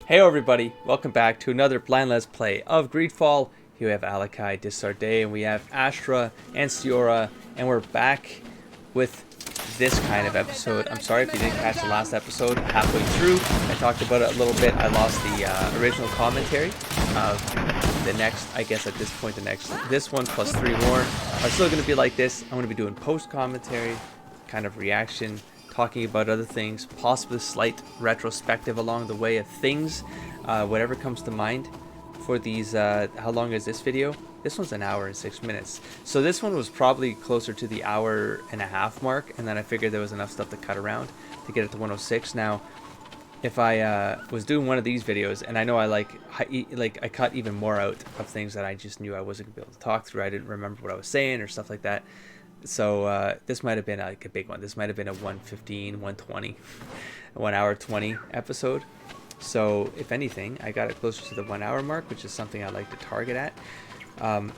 Hey everybody, welcome back to another blind let's play of GreedFall. Here we have Alakai, Disarday, and we have Astra and Siora, and we're back with this kind of episode. I'm sorry if you didn't catch the last episode halfway through. I talked about it a little bit. I lost the original commentary of the next, I guess at this point this one plus 3 more are still going to be like this. I'm going to be doing post commentary, kind of reaction, talking about other things, possibly slight retrospective along the way of things, whatever comes to mind for these. How long is this video? This one's an hour and 6 minutes. So this one was probably closer to the hour and a half mark, and then I figured there was enough stuff to cut around to get it to 106. Now, if I was doing one of these videos, and I know I cut even more out of things that I just knew I wasn't gonna be able to talk through. I didn't remember what I was saying or stuff like that. So this might have been like a big one. This might have been a 115, 120, 1 hour 20 episode. So if anything, I got it closer to the 1 hour mark, which is something I like to target at.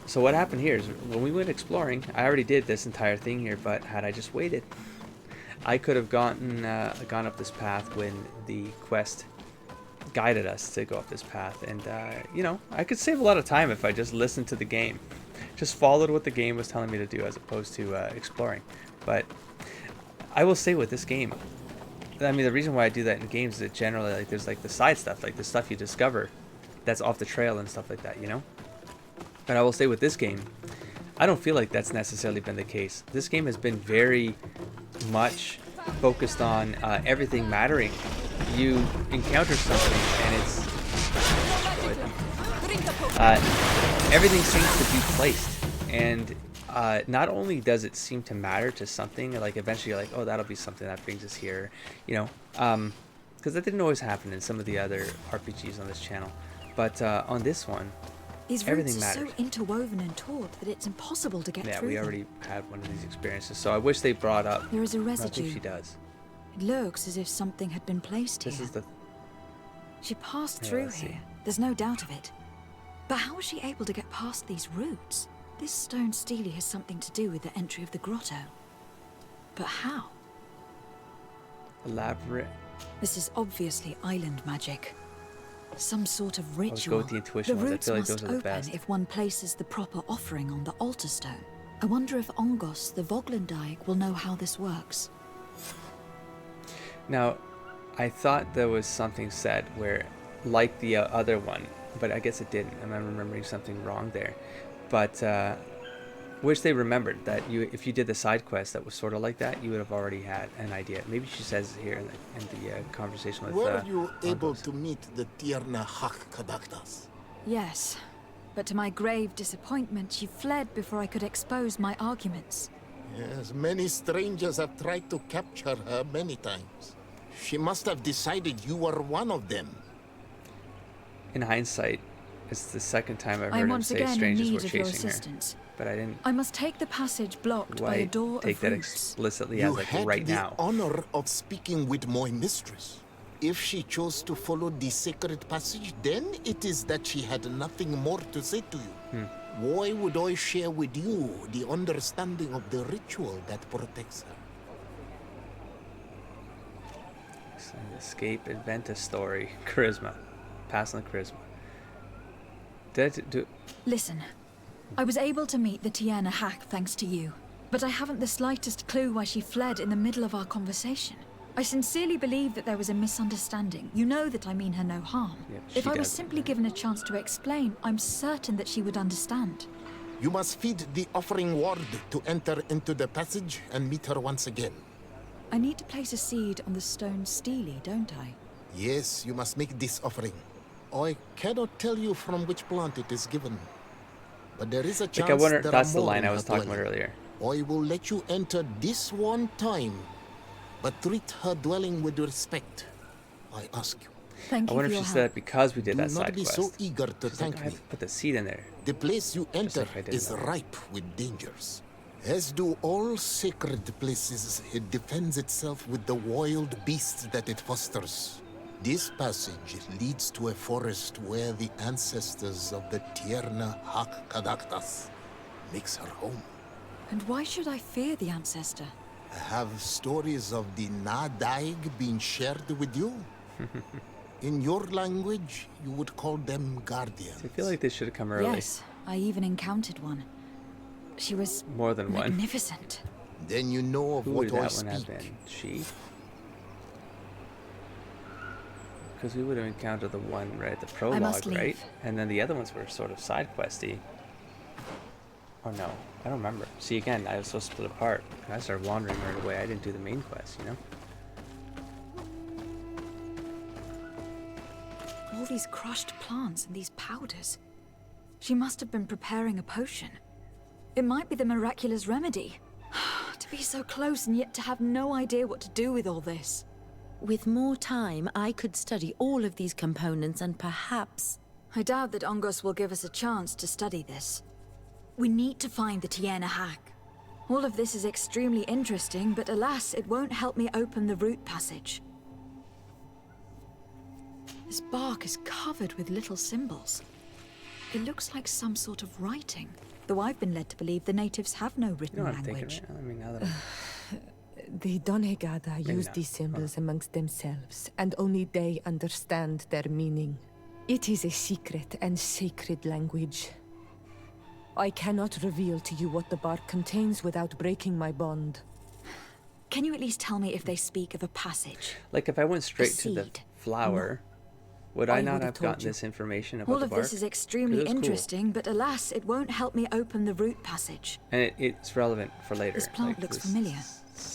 So what happened here is when we went exploring, I already did this entire thing here, but had I just waited, I could have gone up this path when the quest guided us to go up this path. And, you know, I could save a lot of time if I just listened to the game. Just followed what the game was telling me to do as opposed to exploring. But I will say with this game, I mean, the reason why I do that in games is that generally, like, there's like the side stuff, like the stuff you discover that's off the trail and stuff like that, you know? But I will say with this game, I don't feel like that's necessarily been the case. This game has been very much focused on everything mattering. You encounter something and it's everything seems to be placed, and not only does it seem to matter to something, like eventually you're like, oh, that'll be something that brings us here, you know, because that didn't always happen in some of the other RPGs on this channel, but on this one, these everything roots matters. are so interwoven and taut that it's impossible to get through. Yeah, we already had one of these experiences, so I wish they brought up. There is a I residue. think she does. It looks as if something had been placed here. This is the. She passed Yeah, through let's see. here. There's no doubt of it. But how was she able to get past these roots? This stone stele has something to do with the entry of the grotto. But how? Elaborate. This is obviously island magic. Some sort of Let's ritual. go with the intuition The ones. I roots feel like must those are the open best. if one places the proper offering on the altar stone. I wonder if Ongos, the Voglandike, will know how this works. Now, I thought there was something said where, like the other one, but I guess it didn't. I'm remembering something wrong there. But wish they remembered that if you did the side quest that was sort of like that, you would have already had an idea. Maybe she says it here in the conversation with. Were you able Ongos. to meet the Tierna Hak Kadaktas? Yes, but to my grave disappointment, she fled before I could expose my arguments. Yes, many strangers have tried to capture her many times. She must have decided you were one of them. In hindsight, it's the second time I've I heard am him once say again in strangers were need of your chasing her. assistance. But I didn't I must take the passage blocked by a quite door take of that roots. explicitly You as like had right the now. honor of speaking with my mistress. If she chose to follow the sacred passage, then it is that she had nothing more to say to you. Why would I share with you the understanding of the ritual that protects her? Escape, invent a story, charisma, pass on the charisma. Listen, I was able to meet the Tierna hack thanks to you, but I haven't the slightest clue why she fled in the middle of our conversation. I sincerely believe that there was a misunderstanding. You know that I mean her no harm. Yep, If she I was does. simply given a chance to explain, I'm certain that she would understand. You must feed the offering ward to enter into the passage and meet her once again. I need to place a seed on the stone stele, don't I? Yes, you must make this offering. I cannot tell you from which plant it is given, but there is a chance Like, I wonder, there that's are the more line in I was her talking about dwelling. earlier. I will let you enter this one time, but treat her dwelling with respect. I ask you. Thank I you wonder for if your she help. said it because we did Do that not side be quest. so eager to She's like, thank I me. have to put the seed in there. The place you enter like I did is that. ripe with dangers. As do all sacred places, it defends itself with the wild beasts that it fosters. This passage leads to a forest where the ancestors of the Tierna Hak Kadaktas makes her home. And why should I fear the ancestor? Have stories of the Nadaig been shared with you? In your language, you would call them guardians. I feel like this should have come early. Yes, I even encountered one. She was More than one. magnificent. Then you know of Who what would I that one have speak. been? She? Because we would have encountered the one right at the prologue, must leave. right? And then the other ones were sort of side questy. Or no, I don't remember. See, again, I was so split apart. And I started wandering right away. I didn't do the main quest, you know? All these crushed plants and these powders. She must have been preparing a potion. It might be the miraculous remedy. To be so close and yet to have no idea what to do with all this. With more time, I could study all of these components and perhaps... I doubt that Ongos will give us a chance to study this. We need to find the Tiena hack. All of this is extremely interesting, but alas, it won't help me open the root passage. This bark is covered with little symbols. It looks like some sort of writing, though I've been led to believe the natives have no You written know what I'm thinking, language. right? I mean, now that I'm... The Donegada use not. these symbols amongst themselves, and only they understand their meaning. It is a secret and sacred language. I cannot reveal to you what the bark contains without breaking my bond. Can you at least tell me if they speak of a passage? Like, if I went straight to the seed. flower, would I I not would have have told gotten you. this information about All the of bark? this is extremely 'Cause it was cool. interesting, but alas, it won't help me open the root passage. And it's relevant for later. This plant like, looks this- familiar.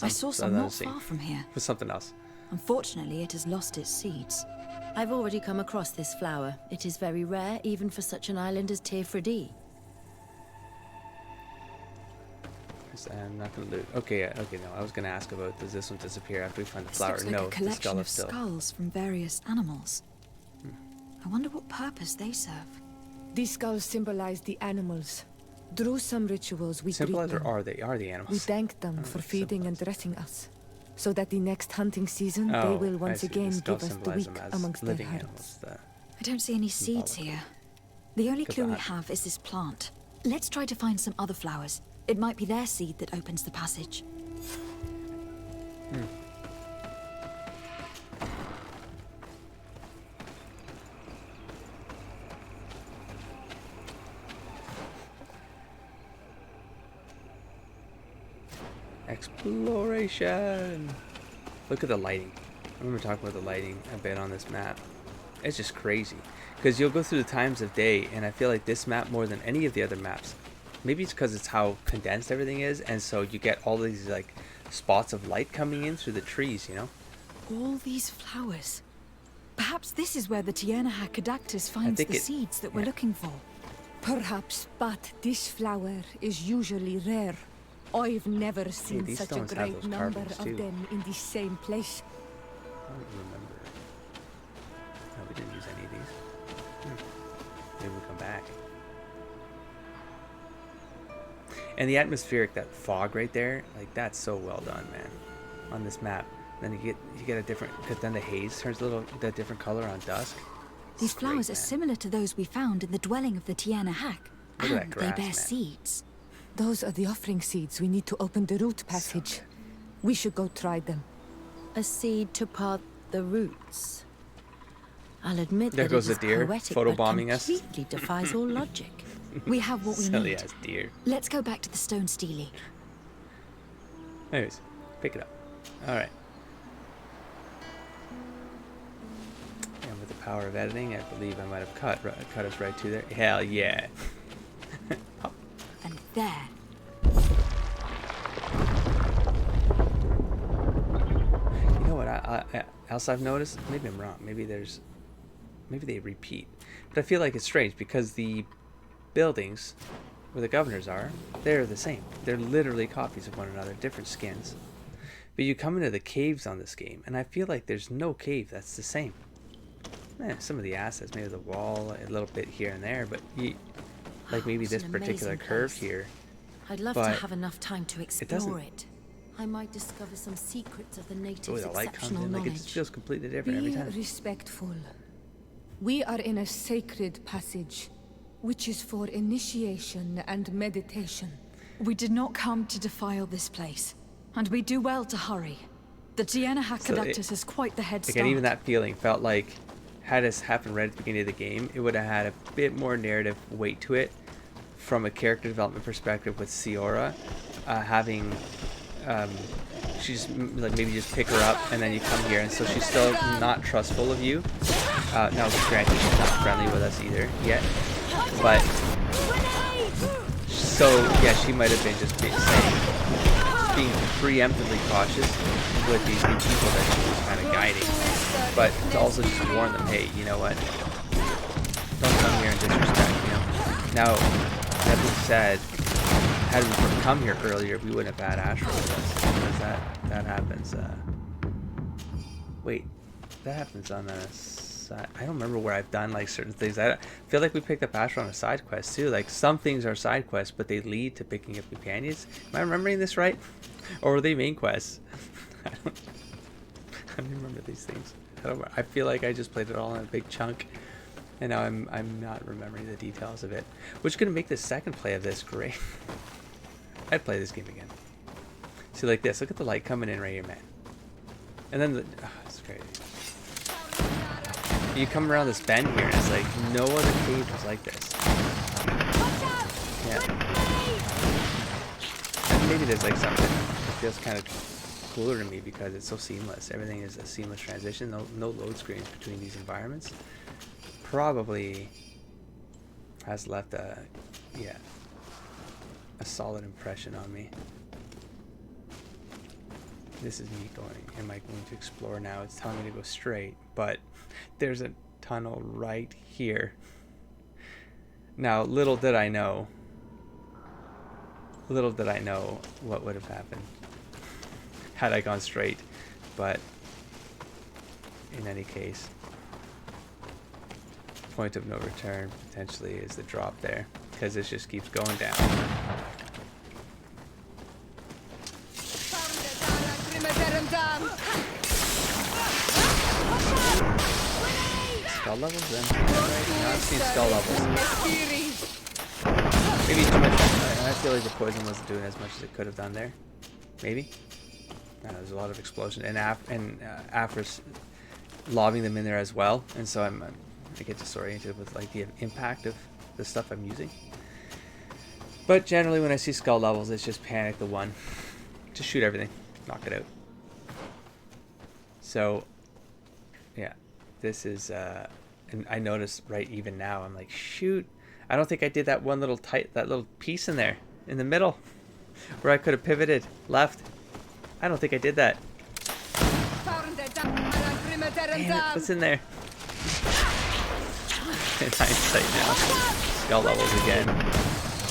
I saw some another not scene. far from here. For something else. Unfortunately, it has lost its seeds. I've already come across this flower. It is very rare, even for such an island as Tefredi. I'm not gonna loot. Okay, okay, no. I was gonna ask about, does this one disappear after we find the This flower? looks like No, a the collection skull of is still. skulls from various animals. I wonder what purpose they serve. These skulls symbolize the animals. Through some rituals, we greet Symbolize or them. are they? Are the animals? We thank them for feeding and dressing us, so that the next hunting season they Oh, will I once see. The again skull give us the symbolize weak them as amongst their living herds. animals. I don't see any seeds Symbolic. here. The only clue we Goodbye. have is this plant. Let's try to find some other flowers. It might be their seed that opens the passage. Exploration. Look at the lighting. I remember talking about the lighting a bit on this map. It's just crazy. Because you'll go through the times of day, and I feel like this map more than any of the other maps. Maybe it's because it's how condensed everything is, and so you get all these like spots of light coming in through the trees, you know? All these flowers. Perhaps this is where the Tiena Cadactus finds think the it- seeds that we're yeah. looking for. Perhaps, but this flower is usually rare. I've never seen these such a stones have great those number carbons, of too. them in the same place. I don't remember. No, we didn't use any of these. Maybe we'll come back. And the atmospheric, that fog right there, like that's so well done, man. On this map. Then you get a different, because then the haze turns a different color on dusk. These It's great, flowers are man. similar to those we found in the dwelling of the Tiena hack. Look at that And grass, they bear man. seeds. Those are the offering seeds we need to open the root passage. We should go try them. A seed to part the roots. I'll admit There that goes it the is deer, poetic, photobombing but us. completely defies all logic. We have what we Silly need. ass deer. Let's go back to the stone stele. Anyways, pick it up. Alright. And with the power of editing, I believe I might have cut us right to there. Hell yeah. And there. You know what else I've noticed? Maybe I'm wrong. Maybe they repeat. But I feel like it's strange because the buildings where the governors are, they're the same. They're literally copies of one another, different skins. But you come into the caves on this game, and I feel like there's no cave that's the same. Some of the assets, maybe the wall, a little bit here and there, but like maybe It's this an particular amazing curve place. here. I'd love to But have enough time to doesn't- explore it. I might discover some secrets of the The way natives' the light comes exceptional in, like it knowledge. just feels completely different every Be time. respectful. We are in a sacred passage, which is for initiation and meditation. We did not come to defile this place. And we do well to hurry. The Tiena So Cadactus has quite the head start. Again, even that feeling felt like had this happen right at the beginning of the game, it would have had a bit more narrative weight to it from a character development perspective with Siora, having she's like maybe just pick her up and then you come here, and so she's still not trustful of you. Now granted, she's not friendly with us either yet, but so yeah, she might have been just being preemptively cautious with these new people that she was kind of guiding, but to also just warn them, hey, you know what, don't come here and disrespect, you know. Now that being said, had we come here earlier, we wouldn't have had Ashra with us, because that happens. Wait, that happens on a side. I don't remember where I've done like certain things. I feel like we picked up Ashra on a side quest too. Like some things are side quests, but they lead to picking up companions. Am I remembering this right, or were they main quests? I don't remember these things. I feel like I just played it all in a big chunk, and now I'm not remembering the details of it, which is gonna make the second play of this great. I'd play this game again. See, like this. Look at the light coming in right here, man. And then it's crazy. You come around this bend here, and it's like no other cave was like this. Yeah. And maybe there's like something that feels kind of cooler to me because it's so seamless. Everything is a seamless transition. No load screens between these environments. Probably has left a solid impression on me. This is me going, am I going to explore now? It's telling me to go straight, but there's a tunnel right here. Now, little did I know what would have happened had I gone straight, but in any case, point of no return potentially is the drop there, because this just keeps going down. Skull levels then? Right? No, I've seen skull levels. Maybe too much. I feel like the poison wasn't doing as much as it could have done there. Maybe. There's a lot of explosion and Afra's lobbing them in there as well, and so I get disoriented with like the impact of the stuff I'm using. But generally, when I see skull levels, it's just panic the one, just shoot everything, knock it out. So, yeah, this is, and I notice right even now, I'm like, shoot, I don't think I did that one little that little piece in there, in the middle, where I could have pivoted left. I don't think I did that. Damn it, what's in there? In hindsight now, skull levels again.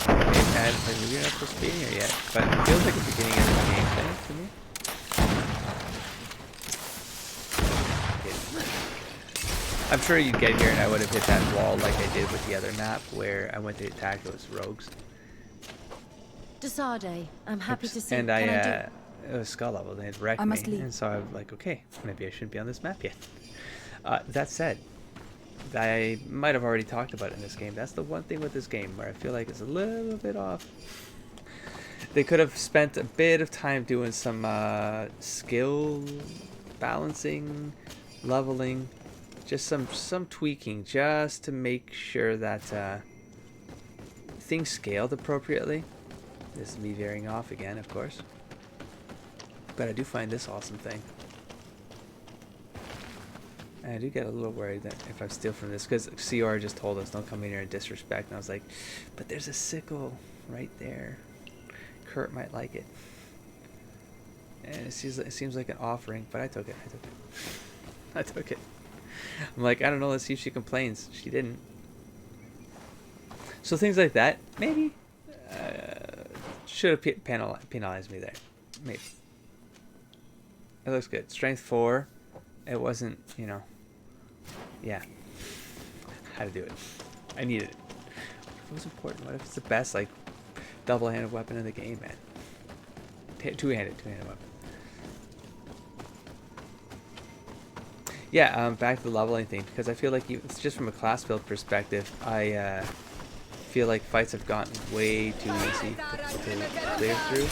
Maybe you're not supposed to be in here yet, but it feels like the beginning of the game thing to me. I'm sure you'd get here and I would have hit that wall like I did with the other map where I went to attack those rogues. Desarde, I'm happy to see. And it was skull level, they had wrecked me. Leave. And so I was like, okay, maybe I shouldn't be on this map yet. That said, I might have already talked about it in this game. That's the one thing with this game where I feel like it's a little bit off. They could have spent a bit of time doing some skill balancing, leveling, just some tweaking, just to make sure that things scaled appropriately. This is me veering off again, of course. But I do find this awesome thing. And I do get a little worried that if I steal from this, because Siora just told us don't come in here and disrespect, and I was like, but there's a sickle right there. Kurt might like it. And it seems like an offering, but I took it. I took it. I'm like, I don't know, let's see if she complains. She didn't. So things like that, maybe, should have penalized me there. Maybe. It looks good. Strength 4. It wasn't, you know. Yeah. Had to do it. I needed it. What if it was important? What if it's the best, like, double-handed weapon in the game, man? Two-handed weapon. Yeah, back to the leveling thing, because I feel like it's just from a class build perspective, I feel like fights have gotten way too easy to clear through.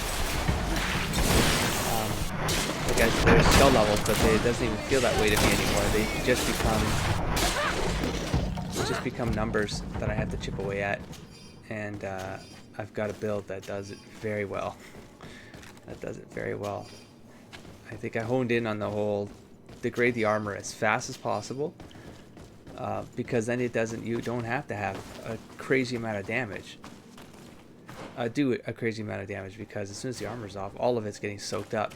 Like there's skill levels, but it doesn't even feel that way to me anymore. They just become just become numbers that I have to chip away at. And I've got a build that does it very well. That does it very well. I think I honed in on the whole degrade the armor as fast as possible. Because then you don't have to have a crazy amount of damage. Do a crazy amount of damage, because as soon as the armor's off, all of it's getting soaked up.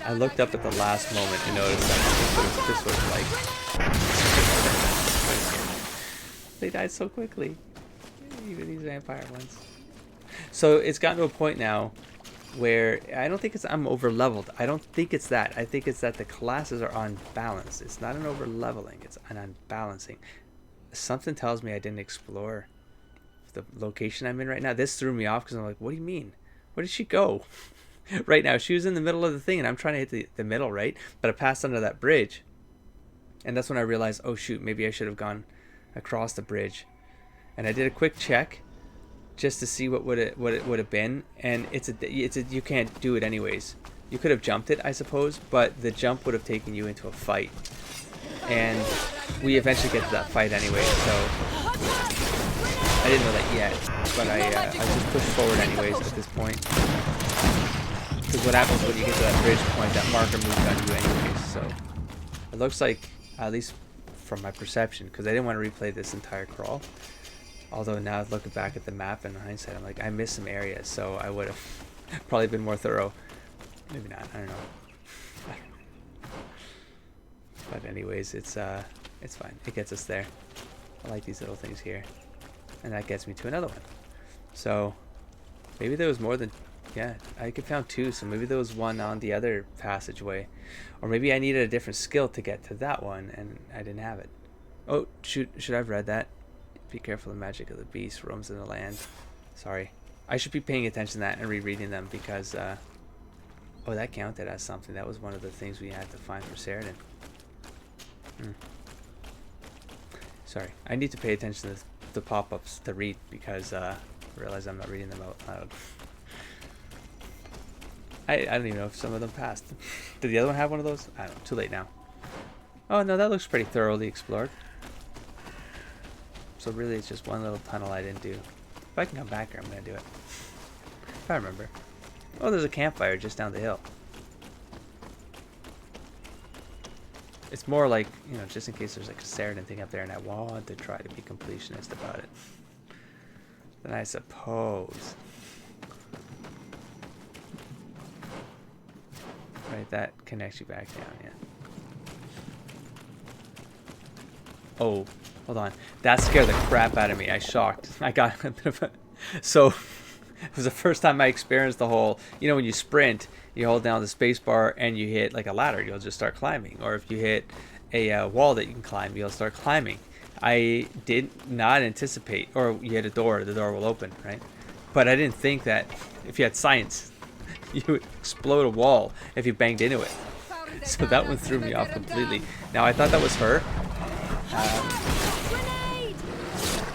I looked up at the last moment and noticed that this was like... They died so quickly. Even these vampire ones. So it's gotten to a point now where I don't think I'm over leveled. I don't think it's that. I think it's that the classes are unbalanced. It's not an over leveling, it's an unbalancing. Something tells me I didn't explore the location I'm in right now. This threw me off because I'm like, what do you mean? Where did she go? Right now, she was in the middle of the thing and I'm trying to hit the middle, right? But I passed under that bridge. And that's when I realized, oh shoot, maybe I should have gone across the bridge. And I did a quick check just to see what it would have been, and it's a you can't do it anyways. You could have jumped it, I suppose, but the jump would have taken you into a fight, and we eventually get to that fight anyway. So I didn't know that yet, but I just pushed forward anyways at this point, because what happens when you get to that bridge point, that marker moves on you anyways. So it looks like, at least from my perception, because I didn't want to replay this entire crawl. Although now looking back at the map in hindsight, I'm like, I missed some areas, so I would have probably been more thorough. Maybe not. I don't know. But anyways, it's fine. It gets us there. I like these little things here, and that gets me to another one. So maybe there was more than, yeah, I found two. So maybe there was one on the other passageway, or maybe I needed a different skill to get to that one, and I didn't have it. Oh shoot! Should I have read that? Be careful, the magic of the beast roams in the land. Sorry. I should be paying attention to that and rereading them, because, oh, that counted as something. That was one of the things we had to find for Sheridan. Sorry. I need to pay attention to the pop-ups to read, because I realize I'm not reading them out loud. I don't even know if some of them passed. Did the other one have one of those? I don't know. Too late now. Oh, no, that looks pretty thoroughly explored. So really it's just one little tunnel I didn't do. If I can come back here, I'm going to do it. If I remember. Oh, there's a campfire just down the hill. It's more like, you know, just in case there's like a Sheridan thing up there and I want to try to be completionist about it. Then I suppose. Right, that connects you back down, yeah. Oh. Hold on. That scared the crap out of me. I shocked. I got a bit of a... So, it was the first time I experienced the whole... You know, when you sprint, you hold down the space bar and you hit like a ladder, you'll just start climbing. Or if you hit a wall that you can climb, you'll start climbing. I did not anticipate... Or you hit a door, the door will open, right? But I didn't think that if you had science, you would explode a wall if you banged into it. So that one threw me off completely. Now, I thought that was her.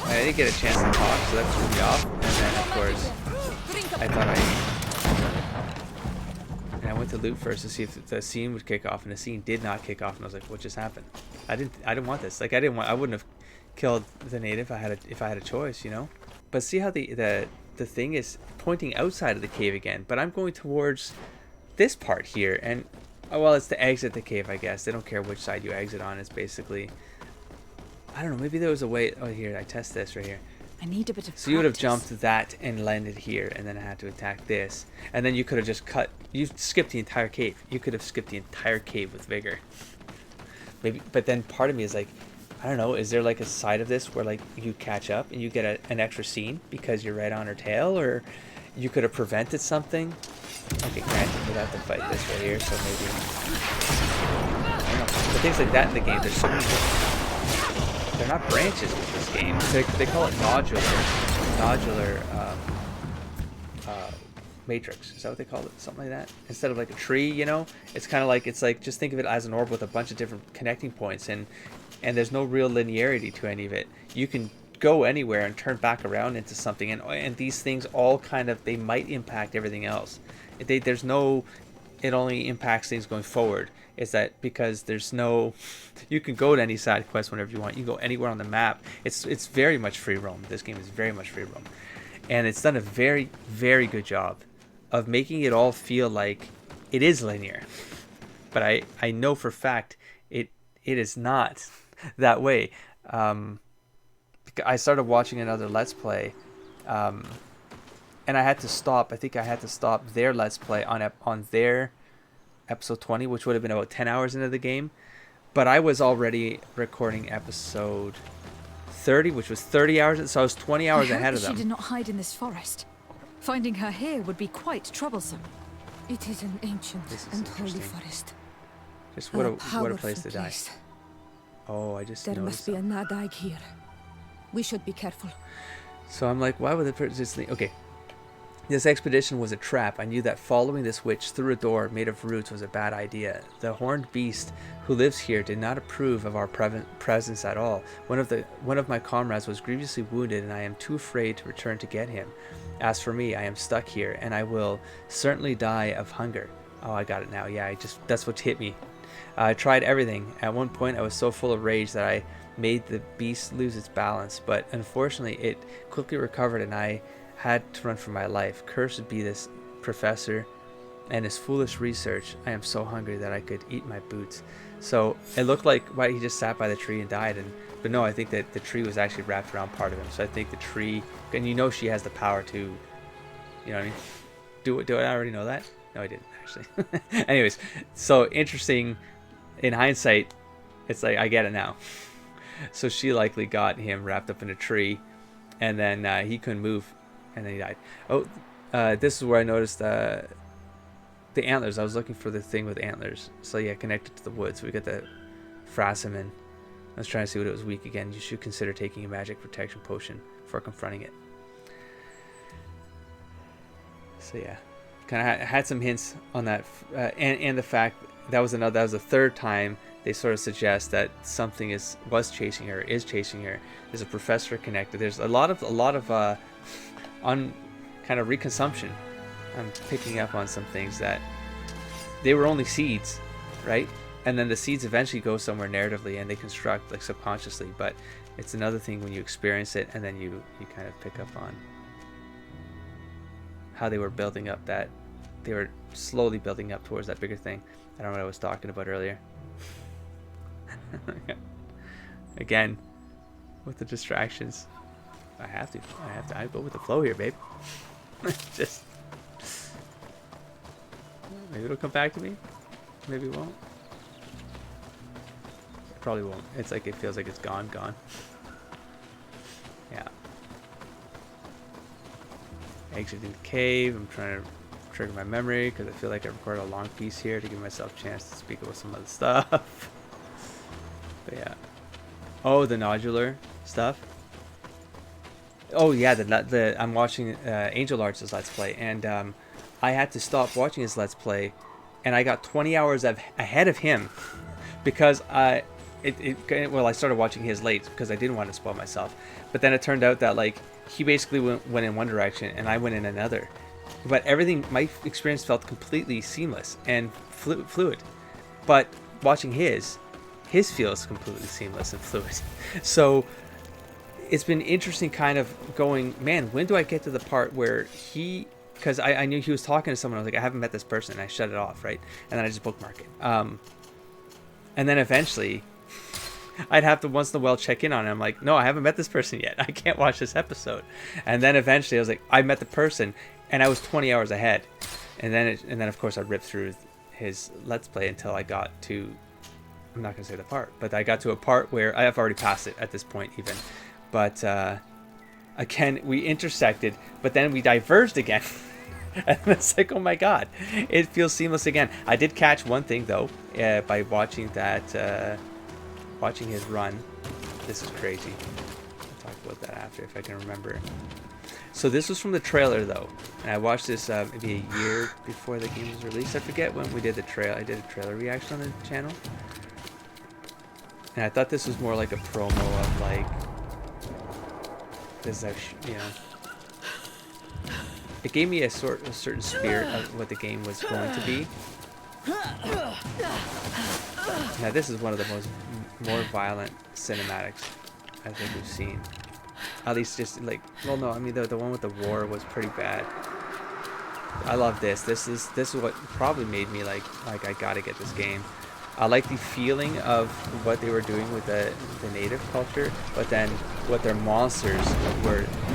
I didn't get a chance to talk, so that threw me off. And then, of course, I thought and I went to loot first to see if the scene would kick off, and the scene did not kick off. And I was like, "What just happened?" I didn't want this. Like, I wouldn't have killed the native if I had a choice, you know. But see how the thing is pointing outside of the cave again, but I'm going towards this part here, and well, it's to exit the cave, I guess. They don't care which side you exit on. It's basically. I don't know, maybe there was a way... Oh, here, I test this right here. I need a bit of So you would have jumped that and landed here, and then I had to attack this. And then you could have just cut... You skipped the entire cave. You could have skipped the entire cave with vigor. Maybe, but then part of me is like, I don't know, is there like a side of this where like you catch up and you get an extra scene because you're right on her tail? Or you could have prevented something? Okay, granted, we'd have to fight this right here, so maybe... I don't know. But things like that in the game, there's so many... They're not branches with this game. They call it nodular matrix. Is that what they call it? Something like that. Instead of like a tree, you know, it's kind of like just think of it as an orb with a bunch of different connecting points, and there's no real linearity to any of it. You can go anywhere and turn back around into something, and these things all kind of they might impact everything else. It only impacts things going forward. is that because there's no, you can go to any side quest whenever you want. You can go anywhere on the map. It's very much free roam. This game is very much free roam, and it's done a very, very good job of making it all feel like it is linear. But I know for a fact it is not that way. I started watching another Let's Play, and I had to stop. I think I had to stop their Let's Play on their episode 20, which would have been about 10 hours into the game. But I was already recording episode 30, which was 30 hours, so I was 20 hours ahead of them. She did not hide in this forest. Finding her here would be quite troublesome. It is an ancient and holy forest. Just what a place to die. Oh, I just There noticed must be a Nadag here. We should be careful. So I'm like, why would the person just think, okay, this expedition was a trap. I knew that following this witch through a door made of roots was a bad idea. The horned beast who lives here did not approve of our presence at all. One of my comrades was grievously wounded, and I am too afraid to return to get him. As for me, I am stuck here, and I will certainly die of hunger. Oh, I got it now. Yeah, that's what hit me. I tried everything. At one point, I was so full of rage that I made the beast lose its balance, but unfortunately, it quickly recovered, and I had to run for my life. Cursed be this professor and his foolish research. I am so hungry that I could eat my boots. So it looked like he just sat by the tree and died, but no, I think that the tree was actually wrapped around part of him. So I think the tree, and you know she has the power to, you know what I mean? Do I already know that? No, I didn't actually. Anyways, so interesting. In hindsight, it's like I get it now. So she likely got him wrapped up in a tree, and then he couldn't move, and then he died. Oh, this is where I noticed the antlers. I was looking for the thing with antlers. So yeah, connected to the woods. We got the Frassiman. I was trying to see what it was weak again. You should consider taking a magic protection potion before confronting it. So yeah, kind of had some hints on that, and the fact that was the third time they sort of suggest that something was chasing her. There's a professor connected. There's a lot of kind of reconsumption. I'm picking up on some things that they were only seeds, right? And then the seeds eventually go somewhere narratively, and they construct like subconsciously. But it's another thing when you experience it, and then you kind of pick up on how they were building up that. They were slowly building up towards that bigger thing. I don't know what I was talking about earlier. Again, with the distractions. I go with the flow here, babe. Just maybe it'll come back to me. Maybe it won't. It probably won't. It's like it feels like it's gone. Yeah. Exiting the cave. I'm trying to trigger my memory because I feel like I recorded a long piece here to give myself a chance to speak about some other stuff. But yeah. Oh, the nodular stuff. Oh yeah, I'm watching Angel Arts' Let's Play, and I had to stop watching his Let's Play, and I got 20 hours ahead of him because I started watching his late because I didn't want to spoil myself. But then it turned out that like he basically went in one direction and I went in another. But everything, my experience felt completely seamless and fluid. But watching his feels completely seamless and fluid. So it's been interesting kind of going, man, when do I get to the part where because I knew he was talking to someone. I was like, I haven't met this person. And I shut it off, right? And then I just bookmark it. And then eventually I'd have to once in a while check in on it. I'm like, no, I haven't met this person yet. I can't watch this episode. And then eventually I was like, I met the person. And I was 20 hours ahead, and then of course I ripped through his Let's Play until I got to, I'm not gonna say the part, but I got to a part where I have already passed it at this point even, but again we intersected, but then we diverged again, and it's like, oh my god, it feels seamless again. I did catch one thing though by watching his run. This is crazy. I'll talk about that after if I can remember. So this was from the trailer though, and I watched this maybe a year before the game was released. I forget when we did the trailer. I did a trailer reaction on the channel, and I thought this was more like a promo of like this, you know. It gave me a certain spirit of what the game was going to be, Now this is one of the more violent cinematics I think we've seen. At least just like, well, no, I mean the one with the war was pretty bad. I love this. This is what probably made me like I gotta get this game. I like the feeling of what they were doing with the native culture, but then what their monsters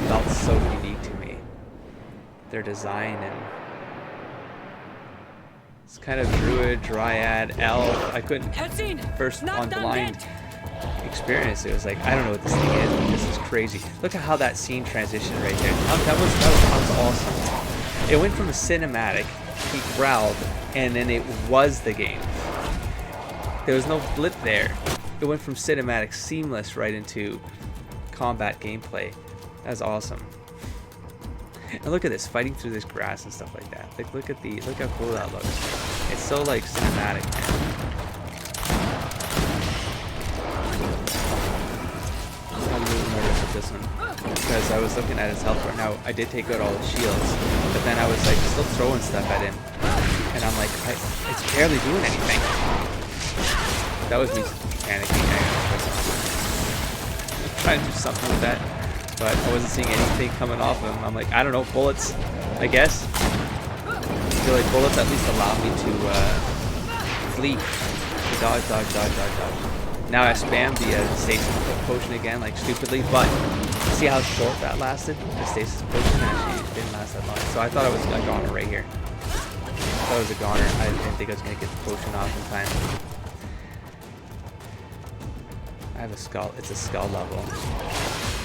felt so unique to me. Their design, and it's kind of druid, dryad, elf. I couldn't first on blind experience. It was like, I don't know what this thing is, but this is crazy. Look at how that scene transitioned right there. That was awesome. It went from a cinematic, he growled, and then it was the game. There was no blip there. It went from cinematic, seamless, right into combat gameplay. That was awesome. And look at this, fighting through this grass and stuff like that. Like, look how cool that looks. It's so like cinematic, man. I'm really nervous with this one because I was looking at his health right now. I did take out all his shields, but then I was like still throwing stuff at him, and I'm like, it's barely doing anything. That was me panicking. I was trying to do something with that, but I wasn't seeing anything coming off of him. I'm like, I don't know, bullets, I guess. I feel like bullets at least allow me to flee. Dodge. Now I spam the stasis potion again, like stupidly, but see how short that lasted? The stasis potion actually didn't last that long. So I thought it was a goner right here. I thought it was a goner. I didn't think I was going to get the potion off in time. I have a skull. It's a skull level.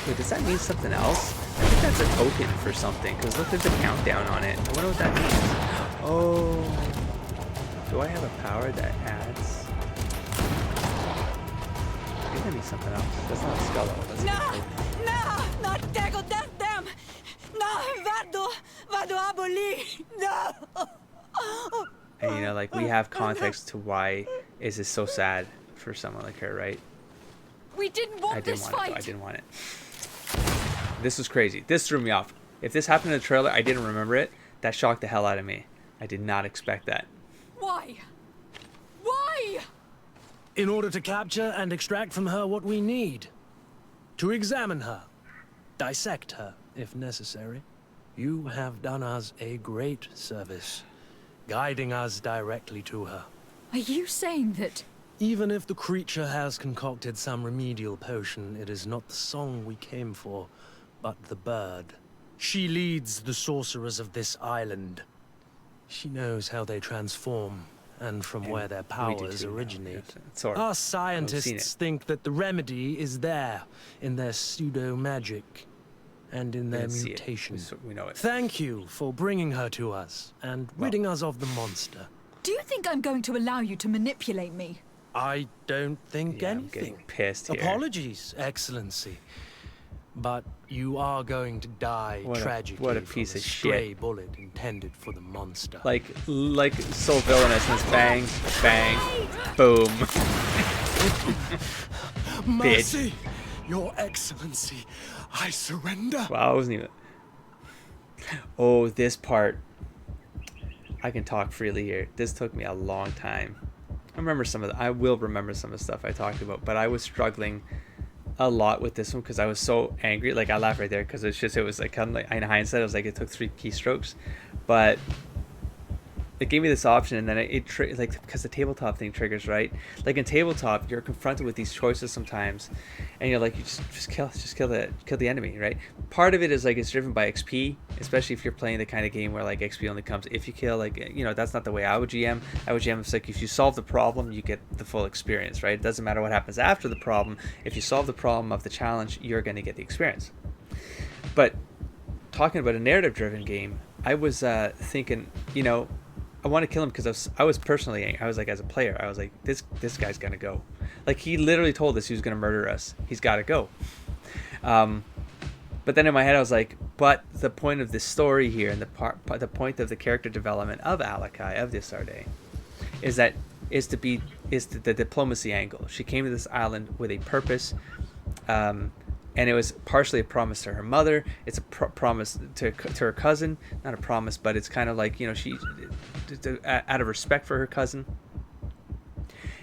Wait, does that mean something else? I think that's a token for something, because look, there's a countdown on it. I wonder what that means. Oh. Do I have a power that adds? I think that means something else. That's not a skull level. That's a token. No, tego dem. No, vado aboli. No. And you know, like, we have context to why is this so sad for someone like her, right? We didn't want this fight. I didn't want it. This was crazy. This threw me off. If this happened in the trailer, I didn't remember it. That shocked the hell out of me. I did not expect that. Why? Why? In order to capture and extract from her what we need. To examine her. Dissect her, if necessary. You have done us a great service, guiding us directly to her. Are you saying that? Even if the creature has concocted some remedial potion, it is not the song we came for, but the bird. She leads the sorcerers of this island. She knows how they transform, and from where their powers originate. Our scientists think that the remedy is there, in their pseudo-magic, and in their mutation. We know it. Thank you for bringing her to us, and ridding us of the monster. Do you think I'm going to allow you to manipulate me? I don't think Yeah, I'm anything. getting pissed here. Apologies, Excellency. But you are going to die tragically what a piece from of a stray shit. bullet intended for the monster. Like so villainous. And it's bang, bang, boom. Mercy, Your Excellency, I surrender. Wow, I wasn't even. Oh, this part. I can talk freely here. This took me a long time. I will remember some of the stuff I talked about, but I was struggling a lot with this one because I was so angry. Like, I laughed right there because it was like kind of like in hindsight, I was like, it took 3 keystrokes, but it gave me this option, and then like, because the tabletop thing triggers, right? Like in tabletop, you're confronted with these choices sometimes, and you're like, you just kill the enemy, right? Part of it is like it's driven by XP, especially if you're playing the kind of game where like XP only comes if you kill. Like, you know, that's not the way I would GM. I would GM, it's like if you solve the problem, you get the full experience, right? It doesn't matter what happens after the problem. If you solve the problem of the challenge, you're going to get the experience. But talking about a narrative-driven game, I was thinking, you know, I want to kill him because I was personally angry. I was like, as a player, I was like, this guy's gonna go. Like, he literally told us he was gonna murder us. He's got to go. But then in my head, I was like, but the point of this story here, and the point of the character development of Alakai, of Desarde, is the diplomacy angle. She came to this island with a purpose, and it was partially a promise to her mother. It's a promise to her cousin. Not a promise, but it's kind of like, you know, she, out of respect for her cousin.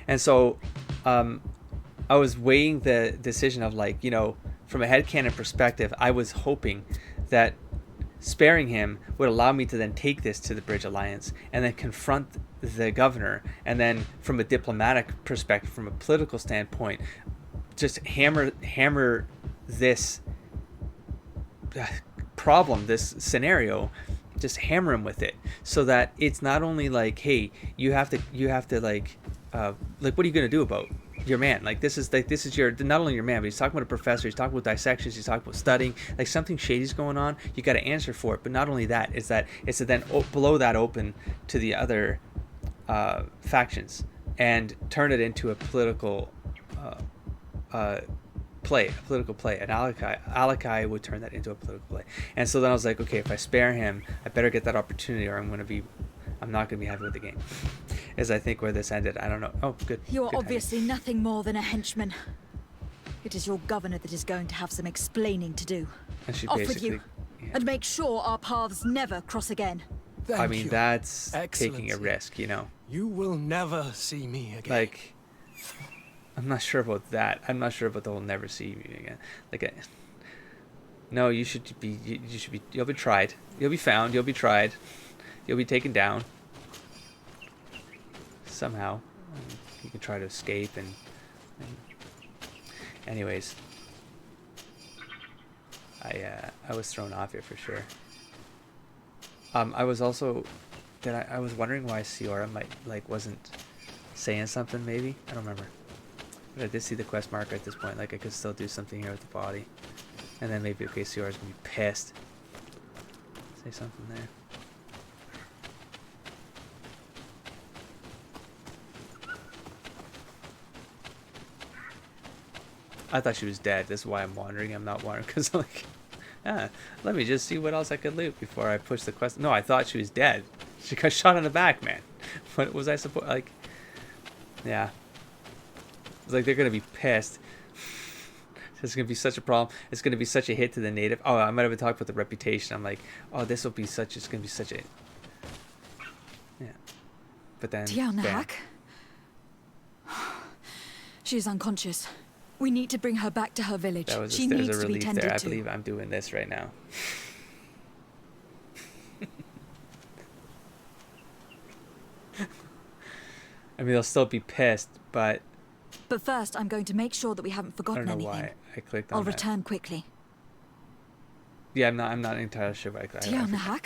And so I was weighing the decision of, like, you know, from a headcanon perspective, I was hoping that sparing him would allow me to then take this to the Bridge Alliance and then confront the governor, and then from a diplomatic perspective, from a political standpoint, just hammer this problem, this scenario, just hammer him with it, so that it's not only like, hey, you have to like what are you gonna do about your man? Like, this is your, not only your man, but he's talking about a professor, he's talking about dissections, he's talking about studying, like something shady's going on. You got to answer for it. But not only that, it's to then blow that open to the other factions and turn it into a political play, and Alakai would turn that into a political play. And so then I was like, okay, if I spare him, I better get that opportunity, or I'm not going to be happy with the game. Is I think where this ended. I don't know. Oh, good. You are good obviously nothing more than a henchman. It is your governor that is going to have some explaining to do. And she Off with basically, you, and make sure our paths never cross again. I mean, you. that's taking a Excellency. risk, you know. You will never see me again. Like, I'm not sure about that. I'm not sure about the whole never see me again. Like, no, you should be. You'll be tried. You'll be found. You'll be tried. You'll be taken down. Somehow. You can try to escape and anyways. I was thrown off it for sure. I was also I was wondering why Siora wasn't saying something, maybe. I don't remember. But I did see the quest marker at this point, like I could still do something here with the body. And then maybe, okay, Siora's gonna be pissed. Say something there. I thought she was dead. That's why I'm wandering. I'm not wandering because I'm like, let me just see what else I could loot before I push the quest. No, I thought she was dead. She got shot in the back, man. What was I supposed, like, yeah. It's like they're going to be pissed. It's going to be such a problem. It's going to be such a hit to the native. Oh, I might have been talking about the reputation. I'm like, oh, this will be such, it's going to be such a, yeah. But then, Tiana, she is unconscious. We need to bring her back to her village. She needs to be tended to. I believe I'm doing this right now. I mean, they'll still be pissed, but... But first, I'm going to make sure that we haven't forgotten anything. I don't know why I clicked on I'll that. return quickly. Yeah, I'm not entirely sure why I clicked. Tiana,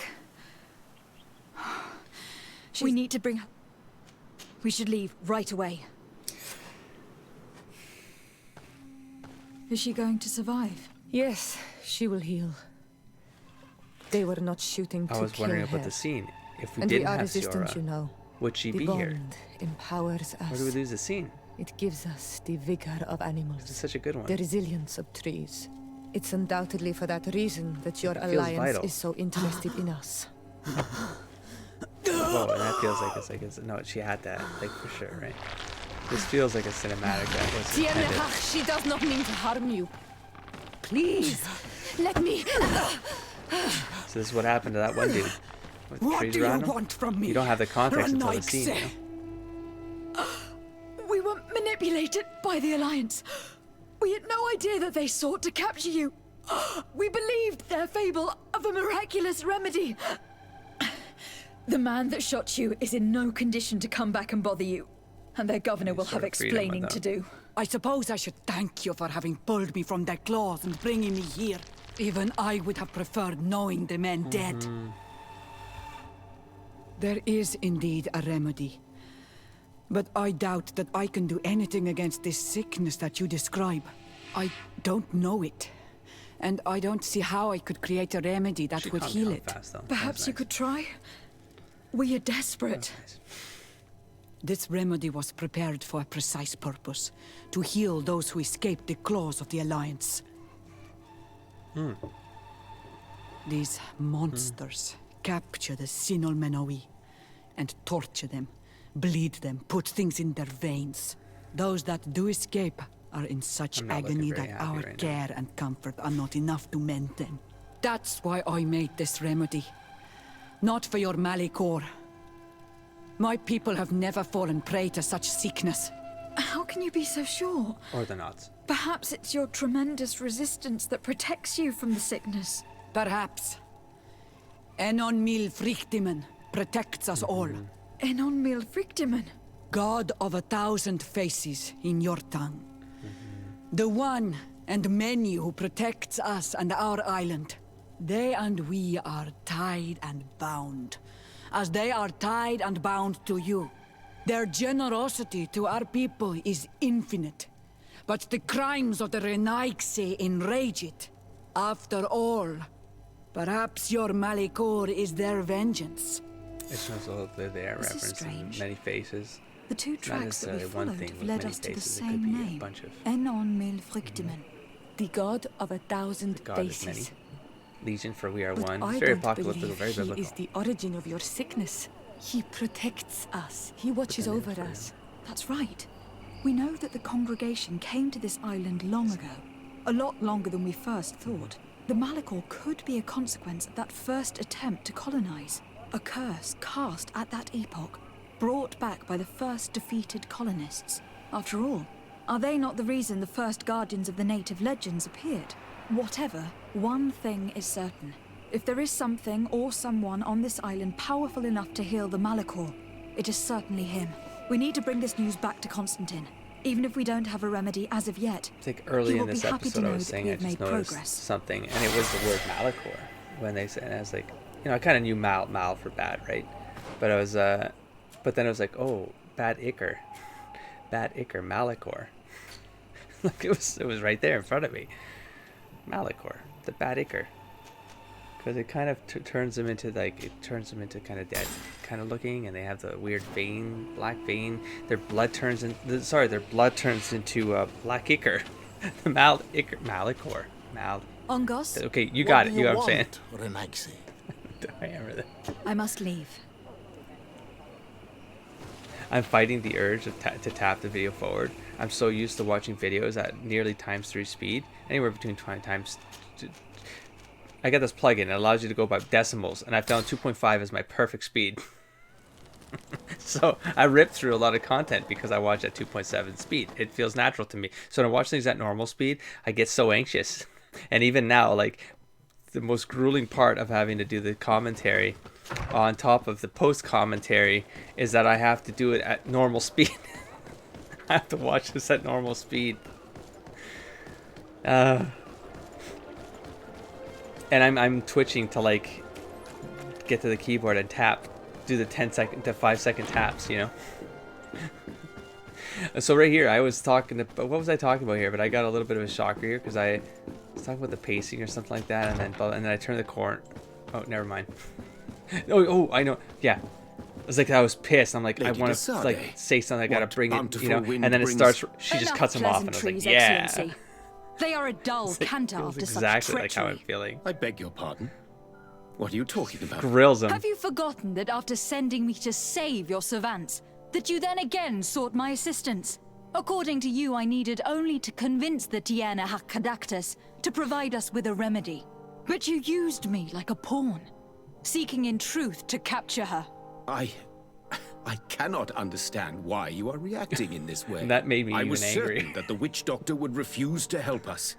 we need to bring her... We should leave right away. Is she going to survive? Yes, she will heal. They were not shooting to kill her. I was wondering about the scene. If we and didn't we are have resistant, Siora, you know. would she the be bond here? Empowers us. Or do we lose the scene? It gives us the vigor of animals. This is such a good one. The resilience of trees. It's undoubtedly for that reason that your It feels alliance vital. is so interested in us. Whoa, and that feels like it's no, she had that, like, for sure, right? This feels like a cinematic that was intended. She does not mean to harm you. Please, let me. So this is what happened to that one dude. With the What trees do you around him. want from me? You don't have the context until the scene, you Ranaikse? know? We were manipulated by the Alliance. We had no idea that they sought to capture you. We believed their fable of a miraculous remedy. The man that shot you is in no condition to come back and bother you. And their governor will have explaining to do. I suppose I should thank you for having pulled me from their claws and bringing me here. Even I would have preferred knowing the men dead. There is indeed a remedy. But I doubt that I can do anything against this sickness that you describe. I don't know it. And I don't see how I could create a remedy that She would calmed me heal down it. fast, though. That Perhaps was you nice. could try? We are desperate. That was nice. This remedy was prepared for a precise purpose. To heal those who escaped the claws of the Alliance. These monsters capture the Sinol Menoi and torture them, bleed them, put things in their veins. Those that do escape are in such I'm not looking agony very that happy our right now. care and comfort are not enough to mend them. That's why I made this remedy. Not for your Malicor. My people have never fallen prey to such sickness. How can you be so sure? Or the knots. Perhaps it's your tremendous resistance that protects you from the sickness. Perhaps. Enon mil frictimen protects us all. Enon mil frictimen. God of 1,000 faces in your tongue. The one and many who protects us and our island. They and we are tied and bound, as they are tied and bound to you. Their generosity to our people is infinite, but the crimes of the Renaigse enrage it. After all, perhaps your Malicor is their vengeance. It shows a little bit there, This is reference in strange. many faces. The two Not tracks that we necessarily one followed thing have with led many us to the faces. It could same be a name. bunch of Enon mil frictimen. The god of 1,000 God is many. faces. Legion for we are But one. I It's very don't apocalyptic, believe very he biblical. is the origin of your sickness. He protects us. He watches then over it's real. us. That's right. We know that the congregation came to this island long ago. A lot longer than we first thought. The Malicor could be a consequence of that first attempt to colonize. A curse cast at that epoch, brought back by the first defeated colonists. After all, are they not the reason the first guardians of the native legends appeared? Whatever, one thing is certain. If there is something or someone on this island powerful enough to heal the Malicor, it is certainly him. We need to bring this news back to Constantine, even if we don't have a remedy as of yet. I think early He in will this be happy to episode I know was that saying we I have just made noticed progress. something, and it was the word Malicor. When they said, and I was like, you know, I kind of knew mal for bad, right? But I was, but then I was like, oh, bad Iker, Malicor. Like it was right there in front of me. Malicor, the bad Iker. Because it kind of turns them into kind of dead kind of looking, and they have the weird vein, black vein. Their blood turns into black Iker. The Malicor. Ongos, Okay, you got it. You know what I'm saying? Renaigse? I remember that. I must leave. I'm fighting the urge to tap the video forward. I'm so used to watching videos at nearly ×3 speed, anywhere between 20 times. I got this plugin. It allows you to go by decimals, and I found 2.5 as my perfect speed. So I ripped through a lot of content because I watch at 2.7 speed. It feels natural to me. So when I watch things at normal speed, I get so anxious. And even now, like, the most grueling part of having to do the commentary on top of the post commentary is that I have to do it at normal speed. I have to watch this at normal speed. And I'm twitching to like get to the keyboard and tap, do the 10-second to 5-second taps, you know. So right here, I was talking what was I talking about here? But I got a little bit of a shocker here because I was talking about the pacing or something like that, and then I turned the corner. Oh, never mind. Oh, I know. Yeah, it was like I was pissed. I'm like, Lady I want to Desade, like say something. I gotta bring it, you bountiful know. wind And then it brings- starts. She just Enough cuts him off, and I was like, pleasantries, yeah. Excellency. They are a dull canter It was after exactly such like how I'm treachery. feeling. I beg your pardon. What are you talking about? Grills him. Have you forgotten that after sending me to save your savants, that you then again sought my assistance? According to you, I needed only to convince the Tiana Hakkadactus to provide us with a remedy. But you used me like a pawn, seeking in truth to capture her. I cannot understand why you are reacting in this way. And that made me I even was angry. certain that the witch doctor would refuse to help us.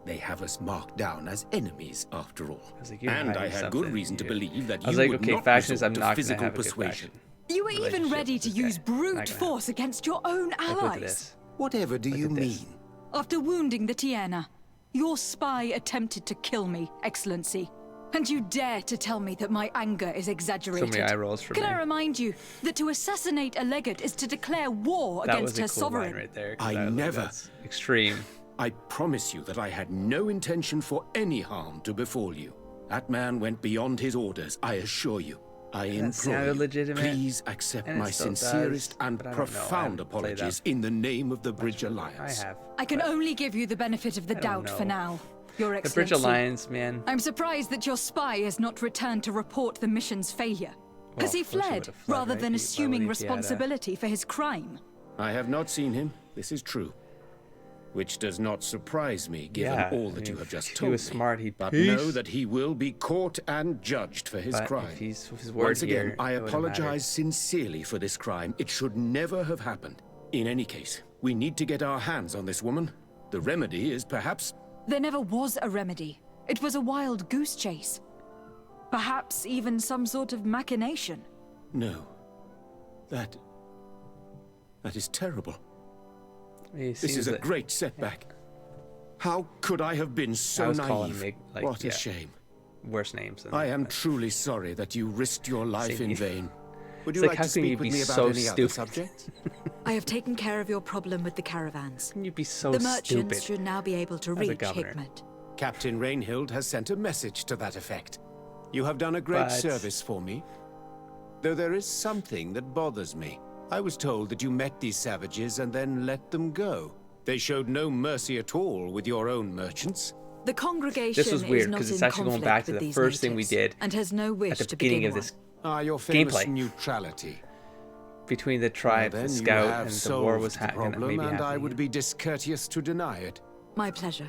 They have us marked down as enemies, after all. was like, you're And I hiding had something. good reason to believe that I was you like, would okay, not factions, resort I'm to not gonna physical have a good persuasion. faction. You were even Relationship ready with to this guy. use Not brute gonna force against your own Like, look at allies. this. Whatever do Look you at this. mean? After wounding the Tiana, your spy attempted to kill me, Excellency. And you dare to tell me that my anger is exaggerated. So many eye rolls for Can me. I remind you that to assassinate a legate is to declare war That against was a her cool line sovereign? right there. 'Cause I was like, never- that's extreme. I promise you that I had no intention for any harm to befall you. That man went beyond his orders, I assure you. I implore sounded you, legitimate, please accept and it my still sincerest does, and but I don't know, I profound haven't played apologies that in the name of the Bridge I Alliance. have. I can only give you the benefit of the I don't doubt for know. now, Your The Excellency. Bridge Alliance, man. I'm surprised that your spy has not returned to report the mission's failure. Has he of course he fled, would've fled, rather right? than Why assuming would he had a- responsibility for his crime? I have not seen him, this is true. which does not surprise me given Yeah, all I that you mean, have just if told he was me. smart, he'd but peace. know that he will be caught and judged for his But crime. if he's with his word Once again, here, I it wouldn't matter. apologize sincerely for this crime. It should never have happened. In any case, we need to get our hands on this woman. The remedy is perhaps... There never was a remedy. It was a wild goose chase. Perhaps even some sort of machination. No. That is terrible. He This seems is a like- great setback. How could I have been so was calling naive? me, like, What a yeah. shame. worse names. Than I that, am but- truly sorry that you risked your life Same in here. vain. Would It's you like, like how to can you speak with be me about so any other stupid? subjects? I have taken care of your problem with the caravans. Can you be so The merchants stupid? should now be able to As a reach governor. Hikmet. Captain Rainhild has sent a message to that effect. You have done a great But- service for me. Though there is something that bothers me. I was told that you met these savages and then let them go. They showed no mercy at all with your own merchants. The congregation This was weird is not because it's in actually going conflict back to with the these first thing we natives did and has no wish at the to beginning begin of this one. Your famous gameplay neutrality. between the Well, tribe, then the you scout, have and the solved war was the happening. problem, Maybe and I happening. would be discourteous to deny it. My pleasure.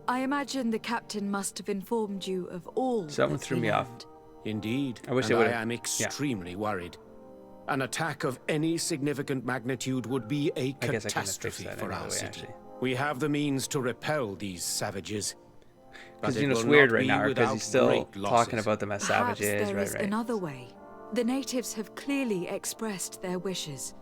I imagine the captain must have informed you of all Someone that threw he me off. learned. Indeed, I wish and they I would've- am extremely worried. An attack of any significant magnitude would be a I guess I couldn't have catastrophe fixed that for another our way, city. actually. We have the means to repel these savages. Because but you know it it's will weird not right be now, because without he's still great talking losses. about them as Perhaps savages, there is right? another way. The natives have clearly expressed their wishes.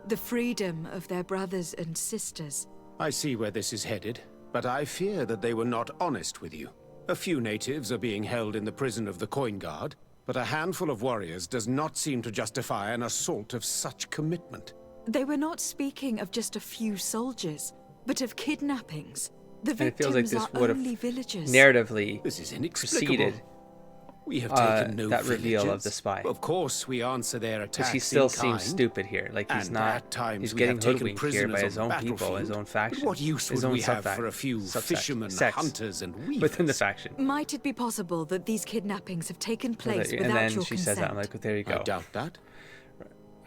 The freedom of their brothers and sisters. I see where this is headed, but I fear that they were not honest with you. A few natives are being held in the prison of the Coin Guard, but a handful of warriors does not seem to justify an assault of such commitment. They were not speaking of just a few soldiers, but of kidnappings. The And it feels like victims this are would have only villagers. narratively This is inexplicable. preceded We have taken no that reveal of villages. the spy. Of course, we answer their attacks Because he still in seems kind. stupid here. Like he's And not. at times He's we getting have taken hoodwinked here by prisoners his on own the people, his battlefield. own faction. But what use his would own we have subfaction- for a few subsection- fishermen, sects hunters, and weavers? within the faction? Might it be possible that these kidnappings have taken place And without then your she consent? says that. I'm like, well, there you go. I doubt that.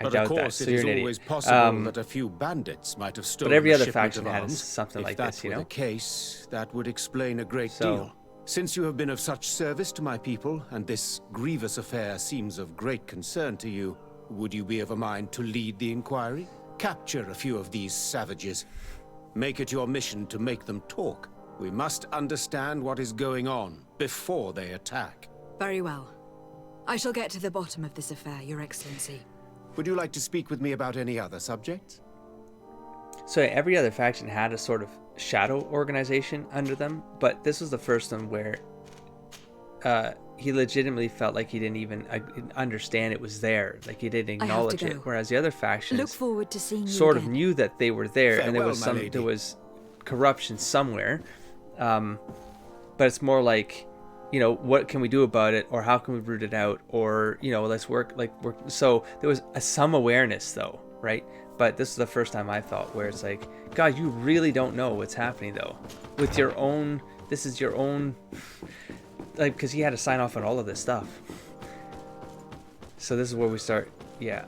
I But doubt of that. course, So it you're is an always idiot. possible that a few bandits might have stolen every a other shipment faction of had arms. something If like that this, you were know? the case, that would explain a great So- deal. Since you have been of such service to my people, and this grievous affair seems of great concern to you, would you be of a mind to lead the inquiry? Capture a few of these savages. Make it your mission to make them talk. We must understand what is going on before they attack. Very well. I shall get to the bottom of this affair, Your Excellency. Would you like to speak with me about any other subjects? So every other faction had a sort of shadow organization under them, but this was the first one where he legitimately felt like he didn't even understand it was there. Like he didn't I have to acknowledge it. go. Whereas the other factions Look forward to seeing you sort of again. knew that they were there, and there Farewell, was my lady. there was corruption somewhere. But it's more like, you know, what can we do about it, or how can we root it out, or you know, let's work. So there was some awareness though, right? But this is the first time I felt where it's like, God, you really don't know what's happening though. With your own, this is your own, like, because he had to sign off on all of this stuff. So this is where we start, yeah,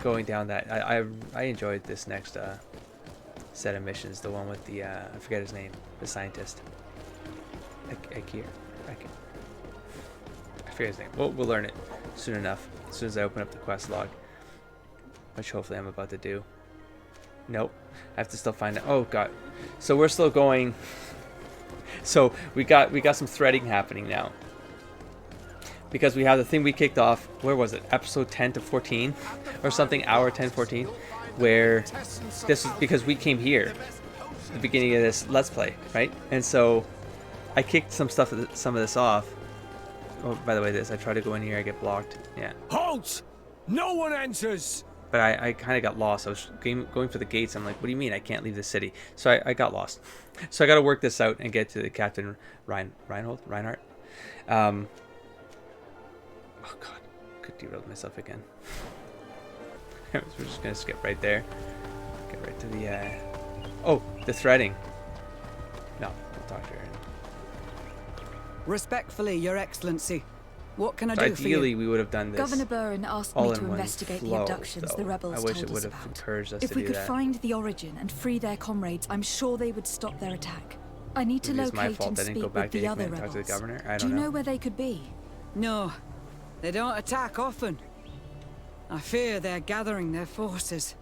going down that. I enjoyed this next set of missions, the one with the I forget his name, the scientist. Akir. I forget his name. We'll learn it soon enough. As soon as I open up the quest log, which hopefully I'm about to do. Nope. I have to still find it. Oh god. So we're still going. So we got some threading happening now. Because we have the thing we kicked off, where was it? Episode 10 to 14 or something, hour 10, 14, where this is because we came here at the beginning of this Let's Play, right? And so I kicked some of this off. Oh, by the way, I try to go in here, I get blocked. Yeah. Halt! No one enters! But I kind of got lost. I was going for the gates. I'm like, what do you mean I can't leave the city? So I got lost. So I got to work this out and get to the Captain Reinhardt. Oh god, could derail myself again. We're just gonna skip right there. Get right to the the threading. No, we'll talk to her. Respectfully, Your Excellency. What can I So do for ideally, you? we would have done this Governor Burren asked all me in to one investigate the flow, abductions though. the rebels I wish told it would us have about. encouraged us If to we do could that. find the origin and free their comrades, I'm sure they would stop their attack. I need to Maybe it's my locate fault and I didn't go speak back with to the Aikman other and talk to the rebels. governor. I Do don't you know. know where they could be? No, they don't attack often. I fear they're gathering their forces.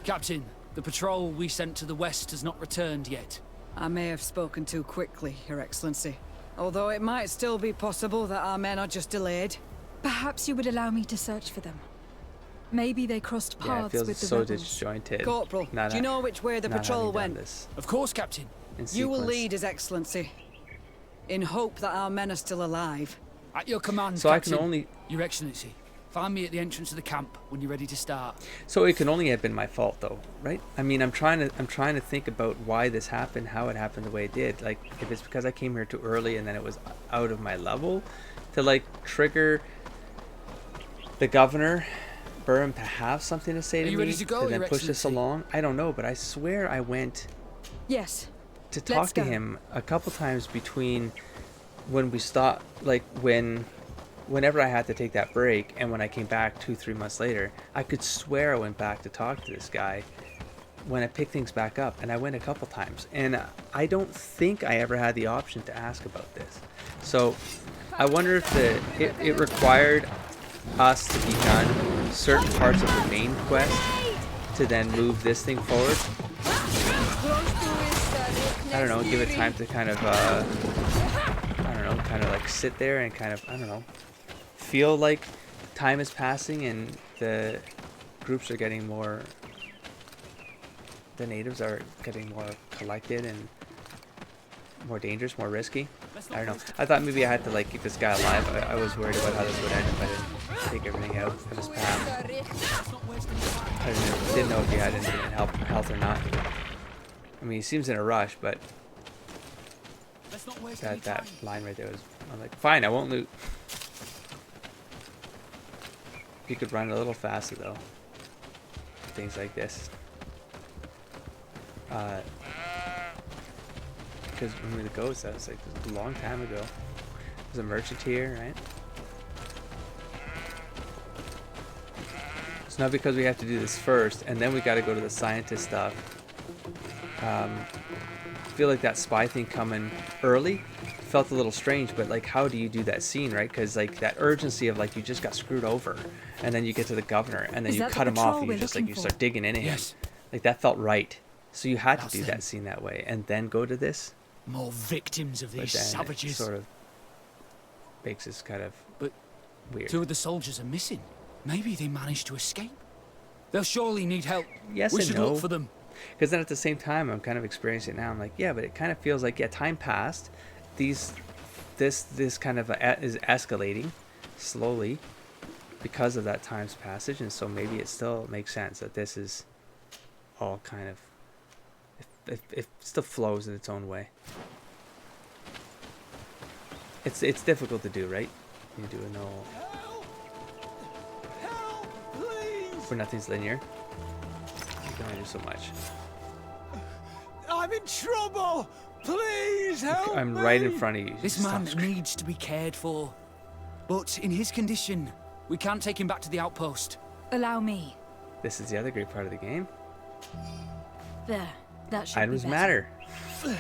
Captain, the patrol we sent to the west has not returned yet. I may have spoken too quickly, Your Excellency. Although it might still be possible that our men are just delayed. Perhaps you would allow me to search for them. Maybe they crossed Yeah, it paths feels with the so rebels. disjointed. Corporal, Not do you know which way the not patrol having done went? this Of course, Captain. in You will sequence. lead, His Excellency. In hope that our men are still alive. At your command, So I Captain. can only. Your Excellency, find me at the entrance of the camp when you're ready to start. So it can only have been my fault, though, right? I mean, I'm trying to think about why this happened, how it happened the way it did. Like, if it's because I came here too early and then it was out of my level to like trigger the governor, Burham, to have something to say Are to you me ready to go, then Your push this Excellency? along. I don't know, but I swear I went Yes. to talk Let's to go. him a couple times between when we stopped, like whenever I had to take that break and when I came back 2-3 months later. I could swear I went back to talk to this guy when I picked things back up, and I went a couple times, and I don't think I ever had the option to ask about this. So I wonder if it required us to be done certain parts of the main quest to then move this thing forward. I don't know, give it time to kind of I don't know, kind of like sit there and kind of, I don't know, feel like time is passing and the groups are getting more, the natives are getting more collected and more dangerous, more risky. I don't know. I thought maybe I had to like keep this guy alive. I was worried about how this would end if I didn't take everything out of his path. I didn't know if he had anything in health or not. I mean, he seems in a rush, but that line right there was, I'm like, fine, I won't loot. He could run a little faster though. Things like this. Because when the ghost, that was like a long time ago. There's a merchant here, right? It's not because we have to do this first, and then we got to go to the scientist stuff. I feel like that spy thing coming early felt a little strange, but like, how do you do that scene, right? Because like that urgency of like you just got screwed over, and then you get to the governor, and then Is you that cut the him off, patrol and you we're just like looking you for? start digging into him. Yes. Like that felt right. So you had to That's do them. that scene that way, and then go to this. More victims of But these then it savages. sort of makes this kind of But weird. 2 of the soldiers are missing. Maybe they managed to escape. They'll surely need help. Yes we and should no. look for them. Because then at the same time, I'm kind of experiencing it now. I'm like, yeah, but it kind of feels like, yeah, time passed. This kind of is escalating slowly because of that time's passage, and so maybe it still makes sense that this is all kind of, it still flows in its own way. It's difficult to do, right? You do a no, where nothing's linear. You can only do so much. I'm in trouble! Please help I'm me! right in front of you. This Stop man screaming. needs to be cared for. But in his condition, we can't take him back to the outpost. Allow me. This is the other great part of the game. There. That should Items be better. matter.